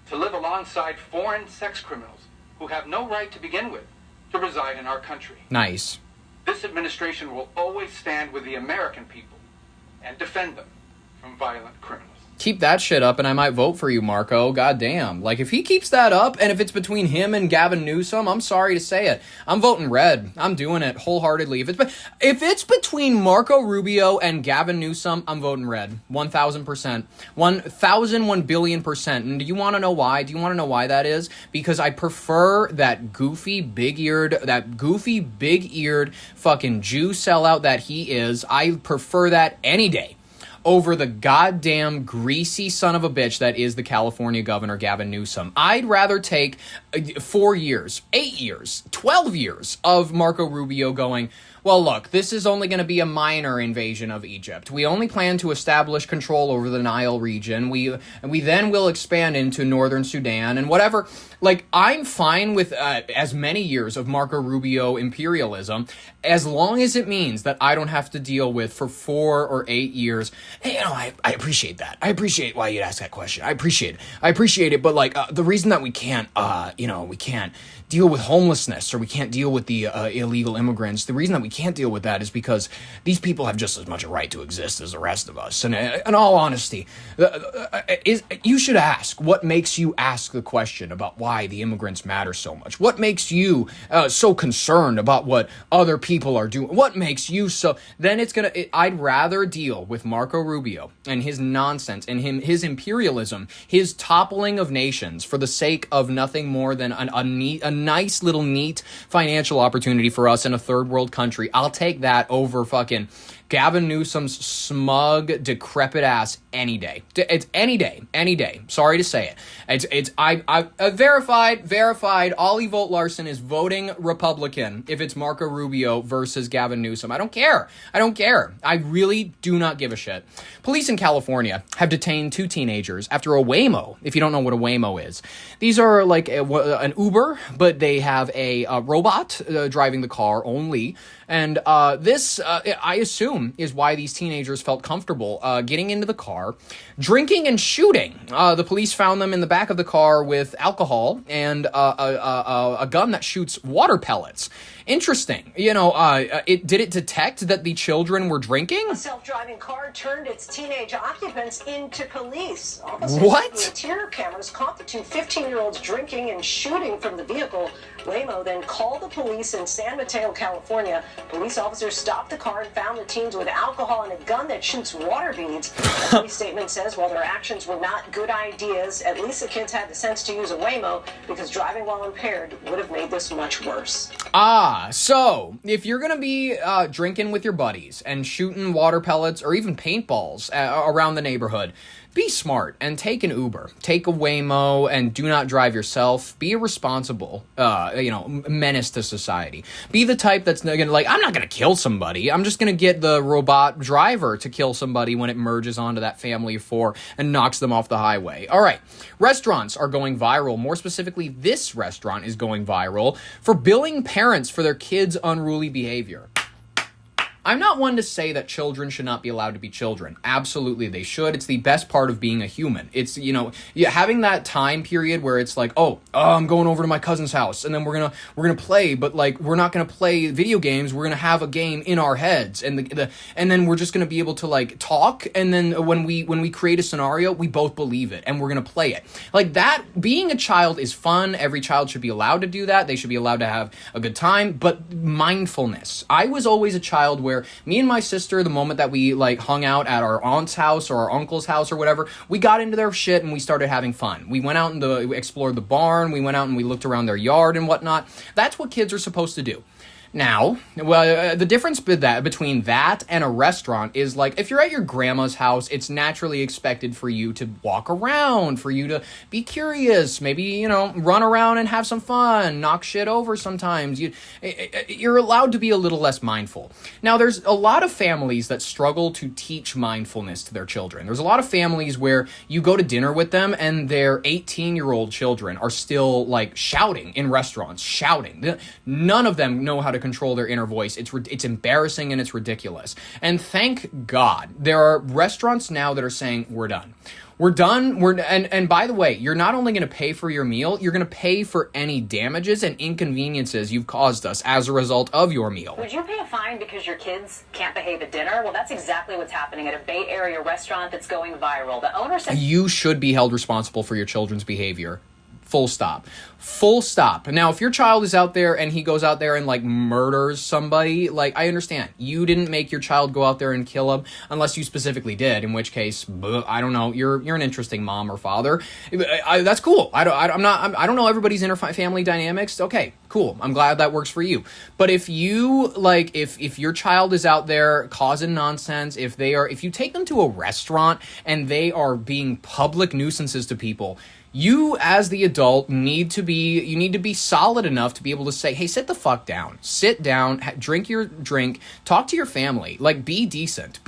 to live alongside foreign sex criminals who have no right to begin with to reside in our country. Nice. This administration will always stand with the American people and defend them from violent criminals. Keep that shit up and I might vote for you, Marco. Goddamn. Like, if he keeps that up, and if it's between him and Gavin Newsom, I'm sorry to say it, I'm voting red. I'm doing it wholeheartedly. If it's between Marco Rubio and Gavin Newsom, I'm voting red. 1,000%. 1,001,000,000,000%. And do you want to know why? Do you want to know why that is? Because I prefer that goofy, big-eared fucking Jew sellout that he is. I prefer that any day over the goddamn greasy son of a bitch that is the California governor, Gavin Newsom. I'd rather take 4 years, 8 years, 12 years of Marco Rubio going, well, look, this is only going to be a minor invasion of Egypt. We only plan to establish control over the Nile region. We then will expand into northern Sudan and whatever. Like, I'm fine with as many years of Marco Rubio imperialism as long as it means that I don't have to deal with for 4 or 8 years. Hey, I appreciate that. I appreciate why you'd ask that question. I appreciate it. But like, the reason that we can't, we can't deal with homelessness or we can't deal with the illegal immigrants, the reason that we can't deal with that is because these people have just as much a right to exist as the rest of us. And in all honesty, you should ask, what makes you ask the question about why the immigrants matter so much? What makes you so concerned about what other people are doing? What makes you so... Then I'd rather deal with Marco Rubio and his nonsense and his imperialism, his toppling of nations for the sake of nothing more than a nice little neat financial opportunity for us in a third world country. I'll take that over fucking Gavin Newsom's smug, decrepit ass any day. It's any day. Sorry to say it. I verified. Ollie Vote Larson is voting Republican if it's Marco Rubio versus Gavin Newsom. I don't care. I really do not give a shit. Police in California have detained 2 teenagers after a Waymo. If you don't know what a Waymo is, these are like an Uber, but they have a robot driving the car only. And this, I assume, is why these teenagers felt comfortable getting into the car, drinking and shooting. The police found them in the back of the car with alcohol and a gun that shoots water pellets. Interesting. Did it detect that the children were drinking? A self-driving car turned its teenage occupants into police. What? The interior cameras caught the 2 15-year-olds drinking and shooting from the vehicle. Waymo then called the police in San Mateo, California. Police officers stopped the car and found the teens with alcohol and a gun that shoots water beads. The police statement says while their actions were not good ideas, at least the kids had the sense to use a Waymo because driving while impaired would have made this much worse. So if you're going to be drinking with your buddies and shooting water pellets or even paintballs around the neighborhood, be smart and take an Uber, take a Waymo, and do not drive yourself. Be a responsible, menace to society. Be the type that's gonna I'm not gonna kill somebody. I'm just gonna get the robot driver to kill somebody when it merges onto that family of 4 and knocks them off the highway. All right, restaurants are going viral. More specifically, this restaurant is going viral for billing parents for their kids' unruly behavior. I'm not one to say that children should not be allowed to be children. Absolutely, they should. It's the best part of being a human. It's, having that time period where it's like, I'm going over to my cousin's house and then we're gonna play, but like we're not gonna play video games. We're gonna have a game in our heads, and then we're just gonna be able to like talk. And then when we create a scenario, we both believe it and we're gonna play it. Like that. Being a child is fun. Every child should be allowed to do that. They should be allowed to have a good time. But mindfulness. I was always a child where where me and my sister, the moment that we like hung out at our aunt's house or our uncle's house or whatever, we got into their shit and we started having fun. We went out and we explored the barn. We went out and we looked around their yard and whatnot. That's what kids are supposed to do. Now, the difference between that and a restaurant is, like, if you're at your grandma's house, it's naturally expected for you to walk around, for you to be curious, maybe, run around and have some fun, knock shit over sometimes. You're allowed to be a little less mindful. Now, there's a lot of families that struggle to teach mindfulness to their children. There's a lot of families where you go to dinner with them and their 18-year-old children are still, like, shouting in restaurants, shouting. None of them know how to control their inner voice. It's embarrassing and it's ridiculous. And thank God there are restaurants now that are saying, we're done. We're done. And by the way, you're not only going to pay for your meal, you're going to pay for any damages and inconveniences you've caused us as a result of your meal. Would you pay a fine because your kids can't behave at dinner? Well, that's exactly what's happening at a Bay Area restaurant that's going viral. The owner said you should be held responsible for your children's behavior. Full stop. Full stop. Now, if your child is out there and he goes out there and, like, murders somebody, like, I understand. You didn't make your child go out there and kill him unless you specifically did, in which case, I don't know, you're an interesting mom or father. That's cool. I don't know everybody's inner family dynamics. Okay, cool. I'm glad that works for you. But if you, like, if your child is out there causing nonsense, if you take them to a restaurant and they are being public nuisances to people, you, as the adult, need to be solid enough to be able to say, hey, sit the fuck down. Sit down, drink your drink, talk to your family. Like, be decent.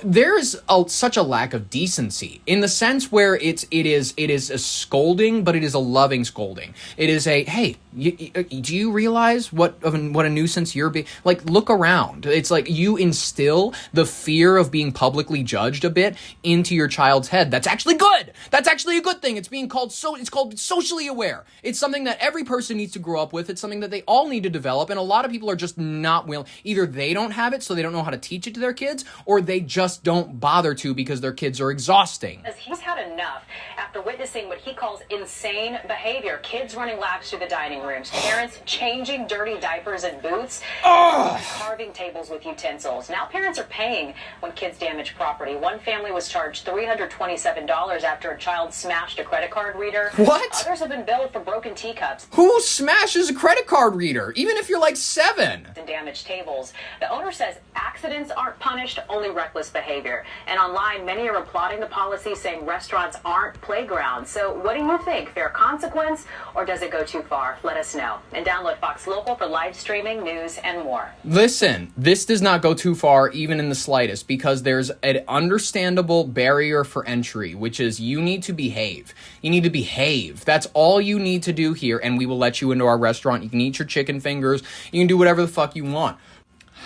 There is such a lack of decency in the sense where it is a scolding, but it is a loving scolding. It is a, hey, do you realize what a nuisance you're being? Like, look around. It's like you instill the fear of being publicly judged a bit into your child's head. That's actually good. That's actually a good thing. It's called socially aware. It's something that every person needs to grow up with. It's something that they all need to develop, and a lot of people are just not willing. Either they don't have it, so they don't know how to teach it to their kids, or they just don't bother to because their kids are exhausting. He's had enough after witnessing what he calls insane behavior. Kids running laps through the dining rooms, parents changing dirty diapers and boots, carving tables with utensils. Now parents are paying when kids damage property. One family was charged $327 after a child smashed a credit card reader. What? Others have been billed for broken teacups. Who smashes a credit card reader, even if you're like 7? And damaged tables. The owner says accidents aren't punished, only reckless behavior. And online, many are applauding the policy, saying restaurants aren't playgrounds. So what do you think? Fair consequence, or does it go too far? Let us know. And download Fox Local for live streaming, news, and more. Listen, this does not go too far, even in the slightest, because there's an understandable barrier for entry, which is you need to behave. You need to behave. That's all you need to do here, and we will let you into our restaurant. You can eat your chicken fingers. You can do whatever the fuck you want.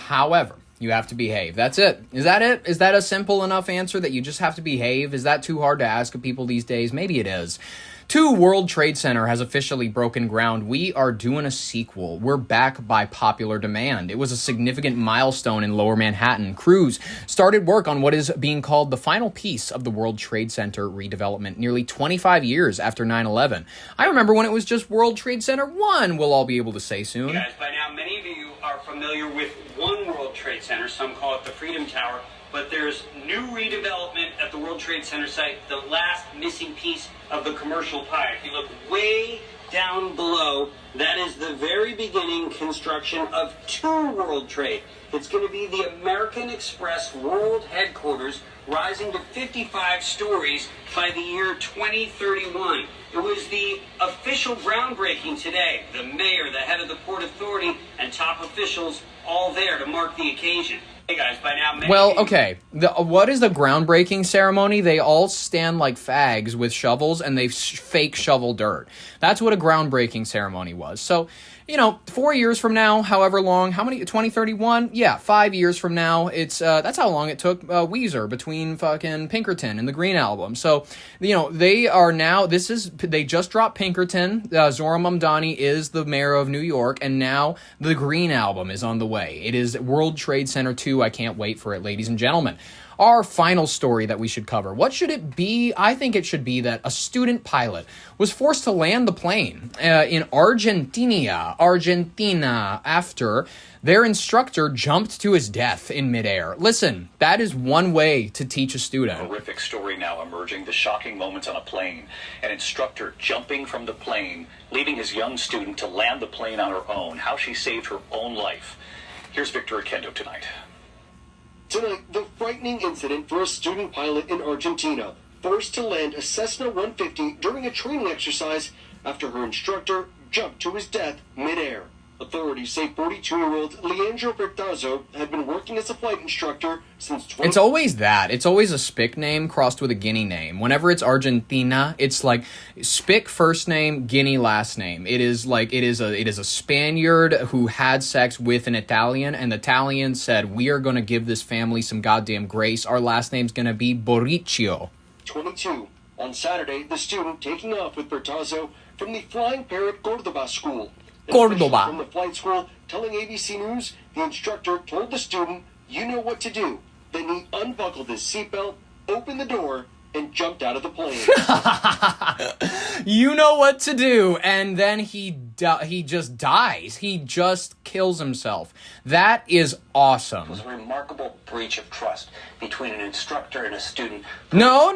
However, you have to behave. That's it. Is that it? Is that a simple enough answer that you just have to behave? Is that too hard to ask of people these days? Maybe it is. 2 World Trade Center has officially broken ground. We are doing a sequel. We're back by popular demand. It was a significant milestone in Lower Manhattan. Crews started work on what is being called the final piece of the World Trade Center redevelopment, nearly 25 years after 9/11. I remember when it was just World Trade Center 1, we'll all be able to say soon. Guys, by now, many of you are familiar with one World Trade Center. Some call it the Freedom Tower. But there's new redevelopment at the World Trade Center site, the last missing piece of the commercial pie. If you look way down below, that is the very beginning construction of 2 World Trade. It's going to be the American Express World Headquarters, rising to 55 stories by the year 2031. It was the official groundbreaking today. The mayor, the head of the Port Authority, and top officials all there to mark the occasion. Hey guys, by now... Well, okay. What is the groundbreaking ceremony? They all stand like fags with shovels and they fake shovel dirt. That's what a groundbreaking ceremony was. So, 4 years from now, however long, 2031? Yeah, 5 years from now, it's, that's how long it took Weezer between fucking Pinkerton and the Green Album. So, they are now, they just dropped Pinkerton, Zohran Mamdani is the mayor of New York, and now the Green Album is on the way. It is World Trade Center 2, I can't wait for it, ladies and gentlemen. our final story that we should cover. What should it be? I think it should be that a student pilot was forced to land the plane in Argentina after their instructor jumped to his death in midair. Listen, that is one way to teach a student. Horrific story now emerging, the shocking moments on a plane. An instructor jumping from the plane, leaving his young student to land the plane on her own. How she saved her own life. Here's Victor Akendo tonight. Tonight, the frightening incident for a student pilot in Argentina, forced to land a Cessna 150 during a training exercise after her instructor jumped to his death midair. Authorities say 42-year-old Leandro Bertazzo had been working as a flight instructor since It's always that. It's always a Spic name crossed with a Guinea name. Whenever it's Argentina, it's like Spic first name, Guinea last name. It is a Spaniard who had sex with an Italian, and the Italian said, "We are going to give this family some goddamn grace. Our last name's going to be Borriccio." 22. On Saturday, the student taking off with Bertazzo from the Flying Parrot Cordoba school. Cordoba. From the flight school telling ABC News the instructor told the student, "You know what to do." Then he unbuckled his seatbelt, opened the door, and jumped out of the plane. You know what to do, and then he just dies. He just kills himself. That is awesome. It was a remarkable breach of trust between an instructor and a student. No.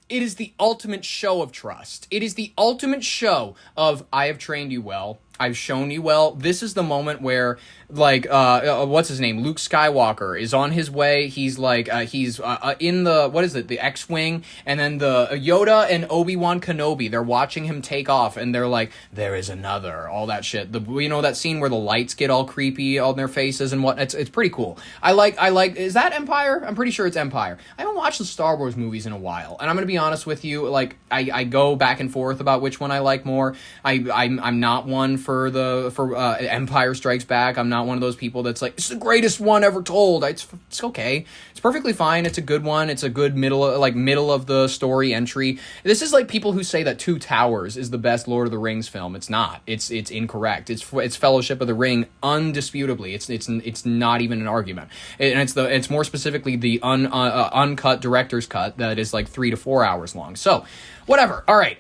It is the ultimate show of trust. It is the ultimate show of, I have trained you well. I've shown you well. This is the moment where, like, what's his name? Luke Skywalker is on his way. He's like, he's in the, what is it? The X-Wing. And then the Yoda and Obi-Wan Kenobi, they're watching him take off. And they're like, there is another, all that shit. You know that scene where the lights get all creepy on their faces and what? It's pretty cool. I like, is that Empire? I'm pretty sure it's Empire. I haven't watched the Star Wars movies in a while. And I'm going to be honest with you, like, I go back and forth about which one I like more. I'm not one for Empire Strikes Back. I'm not one of those people that's like, it's the greatest one ever told. It's okay. It's perfectly fine. It's a good one. It's a good middle of the story entry. This is like people who say that Two Towers is the best Lord of the Rings film. It's not. It's incorrect. It's Fellowship of the Ring, undisputably. It's not even an argument. And it's more specifically the uncut director's cut that is like 3 to 4 hours long. So, whatever. All right.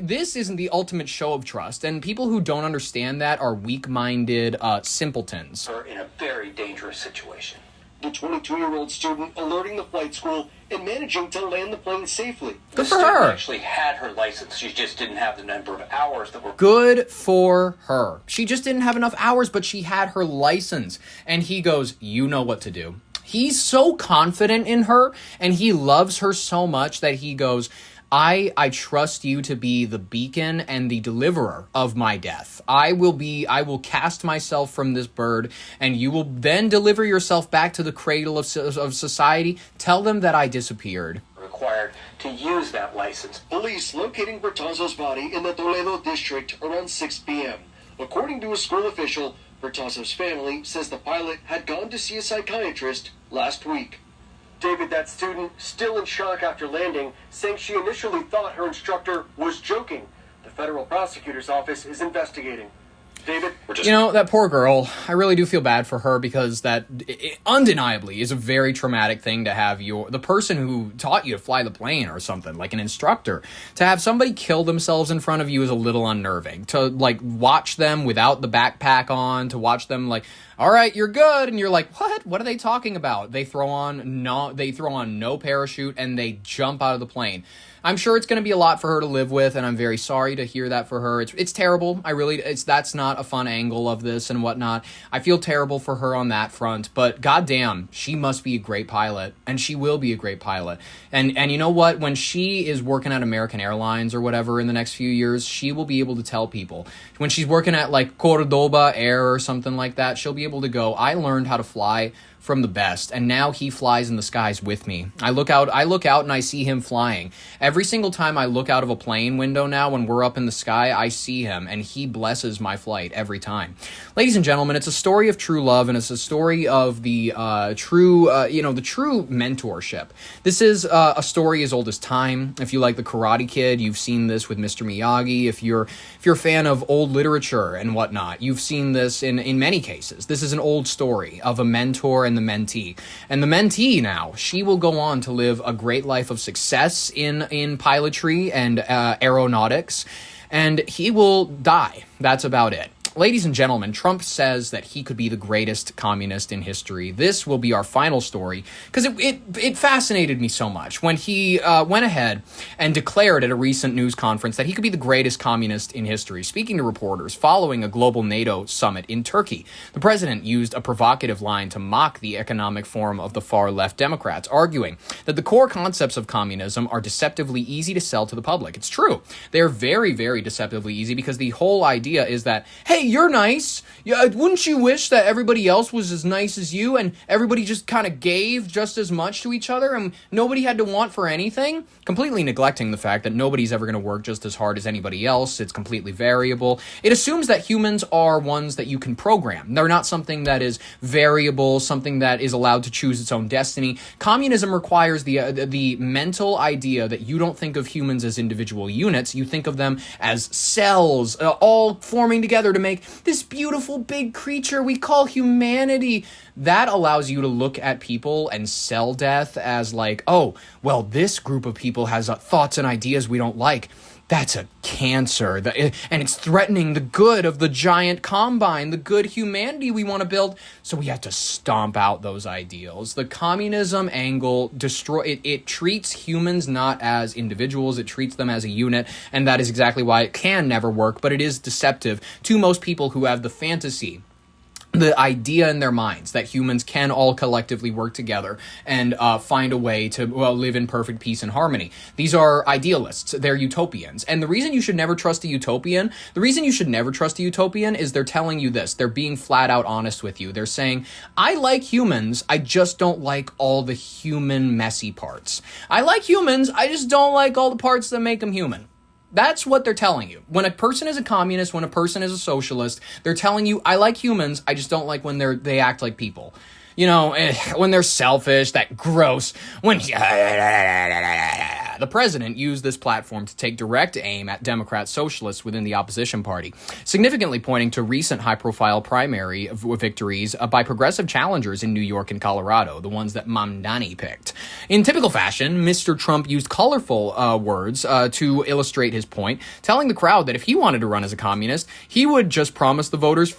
This isn't the ultimate show of trust, and people who don't understand that are weak-minded simpletons. Are in a very dangerous situation. The 22-year-old student alerting the flight school and managing to land the plane safely. Good for her. Actually had her license. She just didn't have the number of hours that were... Good for her. She just didn't have enough hours, but she had her license. And he goes, you know what to do. He's so confident in her, and he loves her so much that he goes, I trust you to be the beacon and the deliverer of my death. I will cast myself from this bird, and you will then deliver yourself back to the cradle of society. Tell them that I disappeared. Required to use that license. Police locating Bertazzo's body in the Toledo district around 6 p.m. According to a school official, Bertazzo's family says the pilot had gone to see a psychiatrist last week. David, that student, still in shock after landing, saying she initially thought her instructor was joking. The federal prosecutor's office is investigating. David? You know, that poor girl, I really do feel bad for her because that undeniably is a very traumatic thing to have the person who taught you to fly the plane or something, like an instructor, to have somebody kill themselves in front of you is a little unnerving. To, like, watch them without the backpack on, to watch them, like, all right, you're good, and you're like, what? What are they talking about? They throw on no parachute, and they jump out of the plane. I'm sure it's going to be a lot for her to live with, and I'm very sorry to hear that for her. It's terrible. That's not a fun angle of this and whatnot. I feel terrible for her on that front, but goddamn, she must be a great pilot, and she will be a great pilot. And you know what? When she is working at American Airlines or whatever in the next few years, she will be able to tell people. When she's working at like Cordoba Air or something like that, she'll be able to go, I learned how to fly from the best, and now he flies in the skies with me. I look out and I see him flying. Every single time I look out of a plane window now when we're up in the sky, I see him, and he blesses my flight every time. Ladies and gentlemen, it's a story of true love, and it's a story of the true mentorship. This is a story as old as time. If you like The Karate Kid, you've seen this with Mr. Miyagi. If you're a fan of old literature and whatnot, you've seen this in many cases. This This is an old story of a mentor and the mentee. And the mentee now, she will go on to live a great life of success in pilotry and aeronautics, and he will die. That's about it. Ladies and gentlemen, Trump says that he could be the greatest communist in history. This will be our final story because it fascinated me so much when he went ahead and declared at a recent news conference that he could be the greatest communist in history. Speaking to reporters following a global NATO summit in Turkey, the president used a provocative line to mock the economic forum of the far-left Democrats, arguing that the core concepts of communism are deceptively easy to sell to the public. It's true. They're very, very deceptively easy because the whole idea is that, hey, you're nice. Wouldn't you wish that everybody else was as nice as you and everybody just kind of gave just as much to each other and nobody had to want for anything? Completely neglecting the fact that nobody's ever going to work just as hard as anybody else. It's completely variable. It assumes that humans are ones that you can program. They're not something that is variable, something that is allowed to choose its own destiny. Communism requires the mental idea that you don't think of humans as individual units. You think of them as cells, all forming together to make this beautiful big creature we call humanity. That allows you to look at people and sell death as like, oh, well, this group of people has thoughts and ideas we don't like. That's a cancer, and it's threatening the good of the giant combine, the good humanity we want to build, so we have to stomp out those ideals. The communism angle it treats humans not as individuals, it treats them as a unit, and that is exactly why it can never work, but it is deceptive to most people who have the fantasy, the idea in their minds that humans can all collectively work together and find a way to live in perfect peace and harmony. These are idealists. They're utopians. And the reason you should never trust a utopian is they're telling you this. They're being flat out honest with you. They're saying, I like humans, I just don't like all the human messy parts. I like humans, I just don't like all the parts that make them human. That's what they're telling you. When a person is a communist, when a person is a socialist, they're telling you, I like humans, I just don't like when they act like people. You know, when they're selfish, that gross, the president used this platform to take direct aim at Democrat socialists within the opposition party, significantly pointing to recent high-profile primary victories by progressive challengers in New York and Colorado, the ones that Mamdani picked. In typical fashion, Mr. Trump used colorful words to illustrate his point, telling the crowd that if he wanted to run as a communist, he would just promise the voters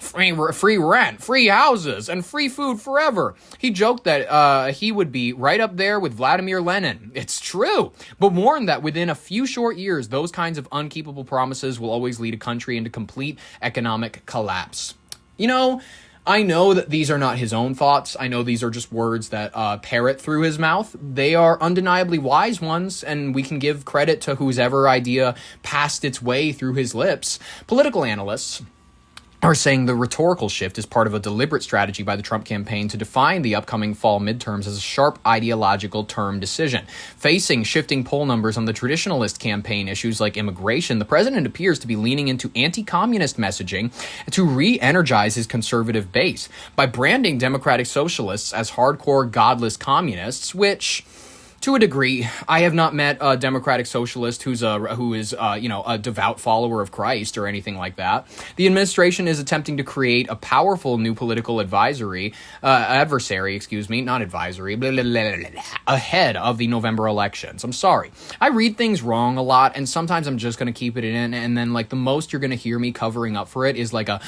free rent, free houses, and free food forever. He joked that he would be right up there with Vladimir Lenin. It's true, but warned that within a few short years, those kinds of unkeepable promises will always lead a country into complete economic collapse. You know, I know that these are not his own thoughts. I know these are just words that parrot through his mouth. They are undeniably wise ones, and we can give credit to whosever idea passed its way through his lips. Political analysts are saying the rhetorical shift is part of a deliberate strategy by the Trump campaign to define the upcoming fall midterms as a sharp ideological term decision. Facing shifting poll numbers on the traditionalist campaign issues like immigration, the president appears to be leaning into anti-communist messaging to re-energize his conservative base by branding Democratic socialists as hardcore godless communists, which, to a degree, I have not met a Democratic socialist who is a devout follower of Christ or anything like that. The administration is attempting to create a powerful new political adversary, ahead of the November elections. I'm sorry. I read things wrong a lot, and sometimes I'm just going to keep it in, and then like the most you're going to hear me covering up for it is like a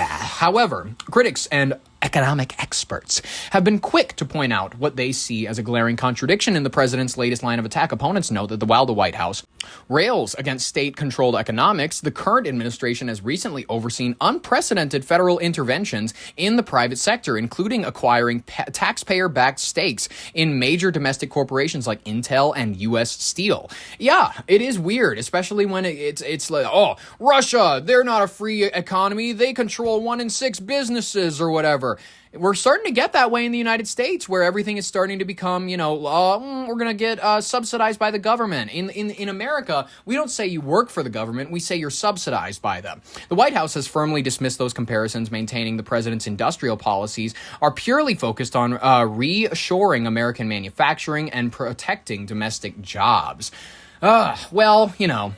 However, critics and economic experts have been quick to point out what they see as a glaring contradiction in the president's latest line of attack. Opponents note that while the White House rails against state-controlled economics, the current administration has recently overseen unprecedented federal interventions in the private sector, including acquiring taxpayer-backed stakes in major domestic corporations like Intel and U.S. Steel. Yeah, it is weird, especially when it's like, oh, Russia, they're not a free economy, they control 1 in 6 businesses or whatever. We're starting to get that way in the United States, where everything is starting to become, we're going to get subsidized by the government. In America, we don't say you work for the government, we say you're subsidized by them. The White House has firmly dismissed those comparisons, maintaining the president's industrial policies are purely focused on reshoring American manufacturing and protecting domestic jobs. Well, you know.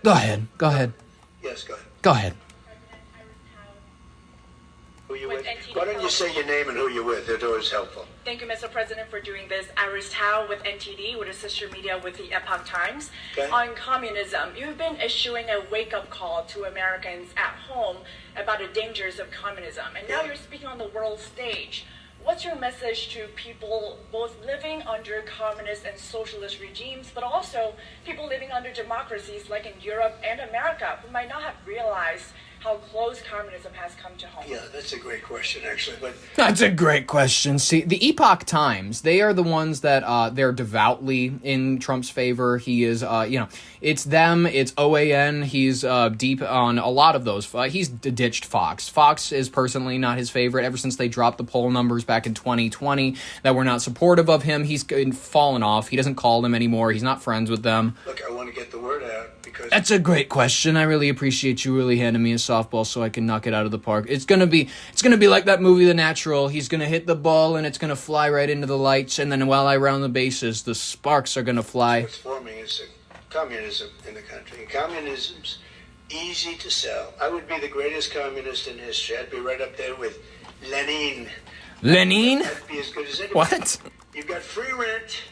Go ahead. Go ahead. Yes, go ahead. Go ahead. Who you with? Why don't you say your name and who you're with? It's always helpful. Thank you, Mr. President, for doing this. Iris Tao with NTD, with a sister media with the Epoch Times. Okay. On communism, you've been issuing a wake-up call to Americans at home about the dangers of communism, and now you're speaking on the world stage. What's your message to people both living under communist and socialist regimes, but also people living under democracies like in Europe and America who might not have realized how close communism has come to home? Yeah, that's a great question, actually. But That's a great question. See, the Epoch Times, they are the ones that they're devoutly in Trump's favor. He is, it's them, it's OAN. He's deep on a lot of those. He's ditched Fox. Fox is personally not his favorite ever since they dropped the poll numbers back in 2020 that were not supportive of him. He's fallen off. He doesn't call them anymore. He's not friends with them. look, I want to get the word out because That's a great question. I really appreciate you really handing me a softball so I can knock it out of the park. It's gonna be like that movie The Natural. He's gonna hit the ball and it's gonna fly right into the lights, and then while I round the bases, the sparks are gonna fly. what's forming is communism in the country. And communism's easy to sell. I would be the greatest communist in history. I'd be right up there with Lenin. Lenin? I'd be as good as anyone. What? You've got free rent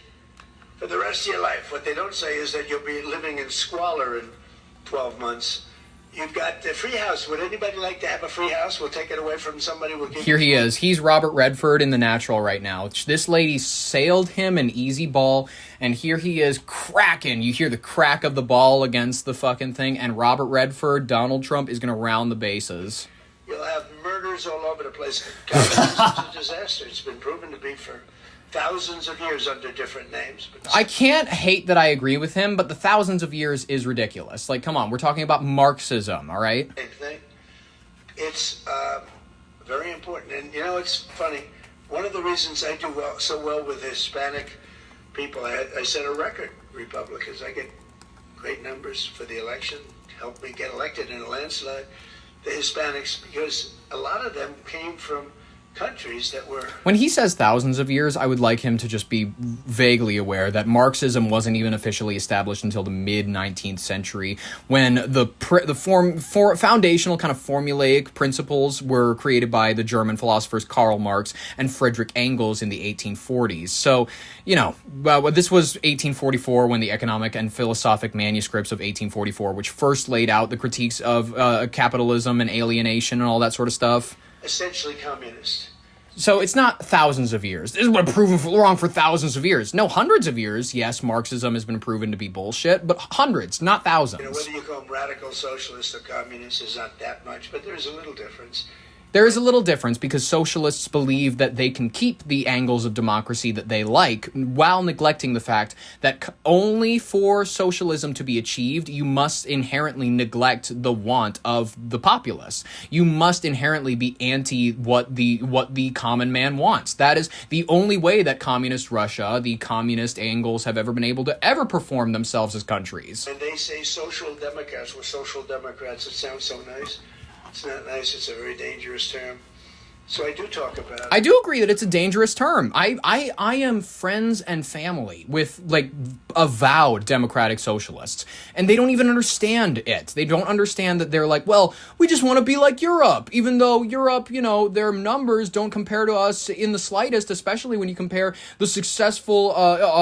for the rest of your life. What they don't say is that you'll be living in squalor in 12 months. You've got the free house. Would anybody like to have a free house? We'll take it away from somebody. We'll give Here you he is. He's Robert Redford in The Natural right now. This lady sailed him an easy ball, and here he is cracking. You hear the crack of the ball against the fucking thing, and Robert Redford, Donald Trump, is going to round the bases. You'll have murders all over the place. Communism is a disaster. It's been proven to be for thousands of years under different names. But I can't hate that I agree with him, but the thousands of years is ridiculous. Like, come on, we're talking about Marxism, all right? same thing. It's very important. And, you know, it's funny. One of the reasons I do so well with Hispanic people, I set a record, Republicans. I get great numbers for the election, helped me get elected in a landslide. The Hispanics, because a lot of them came from countries that were... When he says thousands of years, I would like him to just be vaguely aware that Marxism wasn't even officially established until the mid-19th century, when the foundational kind of formulaic principles were created by the German philosophers Karl Marx and Friedrich Engels in the 1840s. So, you know, this was 1844 when the economic and philosophic manuscripts of 1844, which first laid out the critiques of capitalism and alienation and all that sort of stuff. Essentially communist. So it's not thousands of years. This has been proven wrong for thousands of years. No, hundreds of years. Yes, Marxism has been proven to be bullshit, but hundreds, not thousands. You know, whether you call them radical socialists or communists is not that much, but there's a little difference. There is a little difference because socialists believe that they can keep the angles of democracy that they like while neglecting the fact that only for socialism to be achieved, you must inherently neglect the want of the populace. You must inherently be anti what the common man wants. That is the only way that communist Russia, the communist Angles have ever been able to ever perform themselves as countries. And they say social democrats. We're social democrats. It sounds so nice. It's not nice. It's a very dangerous term. So I do talk about it. I do agree that it's a dangerous term. I am friends and family with, like, avowed democratic socialists, and they don't even understand it. They don't understand that they're like, well, we just want to be like Europe, even though Europe, you know, their numbers don't compare to us in the slightest, especially when you compare the successful,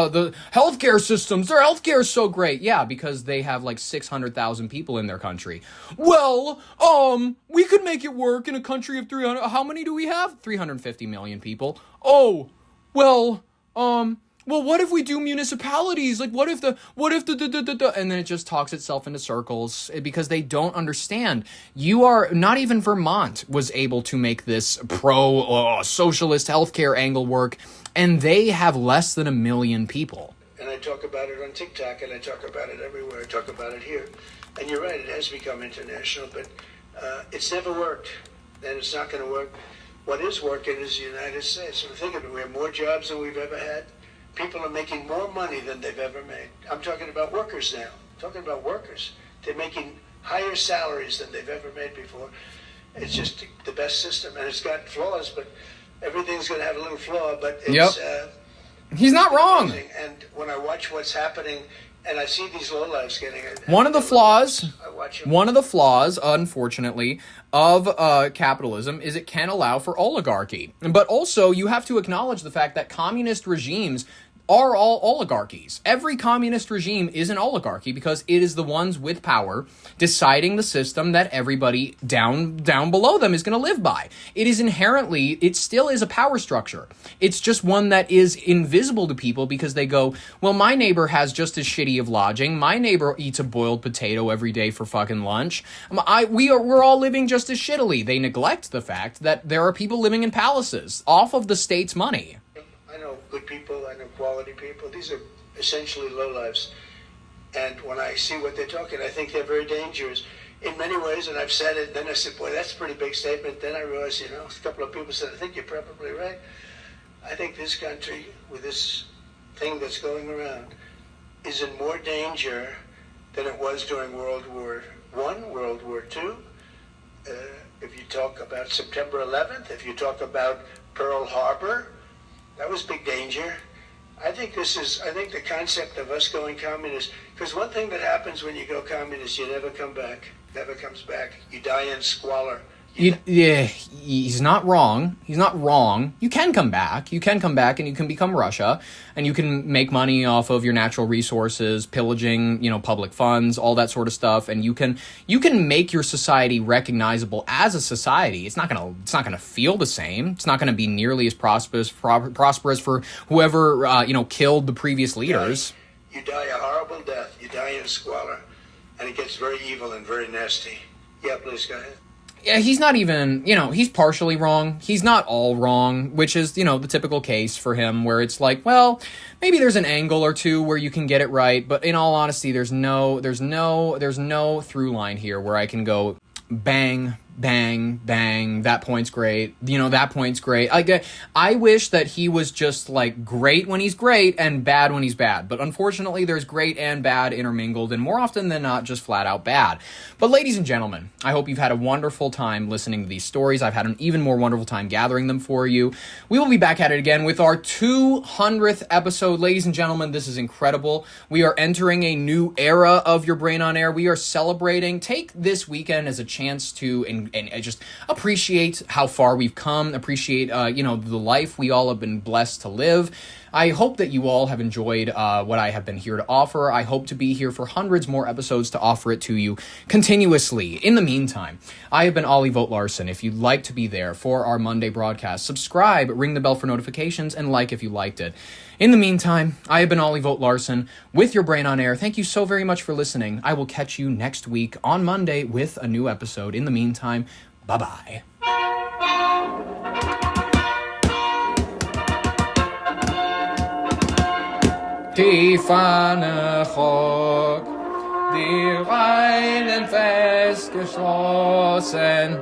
the healthcare systems. Their healthcare is so great. Yeah, because they have, like, 600,000 people in their country. Well, we could make it work in a country of 300. How many do we have? 350 million people. Oh, well, what if we do municipalities? Like, what if the, and then it just talks itself into circles because they don't understand. Not even Vermont was able to make this pro-socialist healthcare angle work, and they have less than 1 million people. And I talk about it on TikTok, and I talk about it everywhere. I talk about it here. And you're right, it has become international, but it's never worked, and it's not going to work. What is working is the United States. So think of it, we have more jobs than we've ever had. People are making more money than they've ever made. I'm talking about workers now. I'm talking about workers. They're making higher salaries than they've ever made before. It's just the best system, and it's got flaws, but everything's going to have a little flaw, but it's... He's not wrong. Amazing. And when I watch what's happening And I see these lowlifes getting it. One of the flaws, unfortunately, of capitalism is it can allow for oligarchy. But also, you have to acknowledge the fact that communist regimes are all oligarchies. Every communist regime is an oligarchy because it is the ones with power deciding the system that everybody down below them is going to live by. It still is a power structure. It's just one that is invisible to people because they go, well, my neighbor has just as shitty of lodging. My neighbor eats a boiled potato every day for fucking lunch. We're all living just as shittily. They neglect the fact that there are people living in palaces off of the state's money. I know good people, I know quality people. These are essentially lowlifes. And when I see what they're talking, I think they're very dangerous in many ways. And I've said it, then I said, boy, that's a pretty big statement. Then I realized, a couple of people said, I think you're probably right. I think this country, with this thing that's going around, is in more danger than it was during World War I, World War II. If you talk about September 11th, if you talk about Pearl Harbor, that was big danger. I think the concept of us going communist, because one thing that happens when you go communist, you never come back, never comes back. You die in squalor. He's not wrong. He's not wrong. You can come back. You can come back and you can become Russia and you can make money off of your natural resources, pillaging, public funds, all that sort of stuff. And you can make your society recognizable as a society. It's not gonna feel the same. It's not gonna be nearly as prosperous for whoever, killed the previous leaders. You die a horrible death. You die in squalor. And it gets very evil and very nasty. Yeah, please go ahead. Yeah, he's not even, he's partially wrong. He's not all wrong, which is, the typical case for him where it's like, well, maybe there's an angle or two where you can get it right. But in all honesty, there's no through line here where I can go bang, bang, bang, that point's great, that point's great. I wish that he was just great when he's great and bad when he's bad. But unfortunately, there's great and bad intermingled, and more often than not, just flat out bad. But ladies and gentlemen, I hope you've had a wonderful time listening to these stories. I've had an even more wonderful time gathering them for you. We will be back at it again with our 200th episode. Ladies and gentlemen, this is incredible. We are entering a new era of Your Brain on Air. We are celebrating. Take this weekend as a chance to and just appreciate how far we've come, appreciate, the life we all have been blessed to live. I hope that you all have enjoyed what I have been here to offer. I hope to be here for hundreds more episodes to offer it to you continuously. In the meantime, I have been Ollie Vogt Larson. If you'd like to be there for our Monday broadcast, subscribe, ring the bell for notifications, and like if you liked it. In the meantime, I have been Ollie Vogt Larson with Your Brain on Air. Thank you so very much for listening. I will catch you next week on Monday with a new episode. In the meantime, bye-bye. Tiefane Chok, die Reilen festgeschlossen.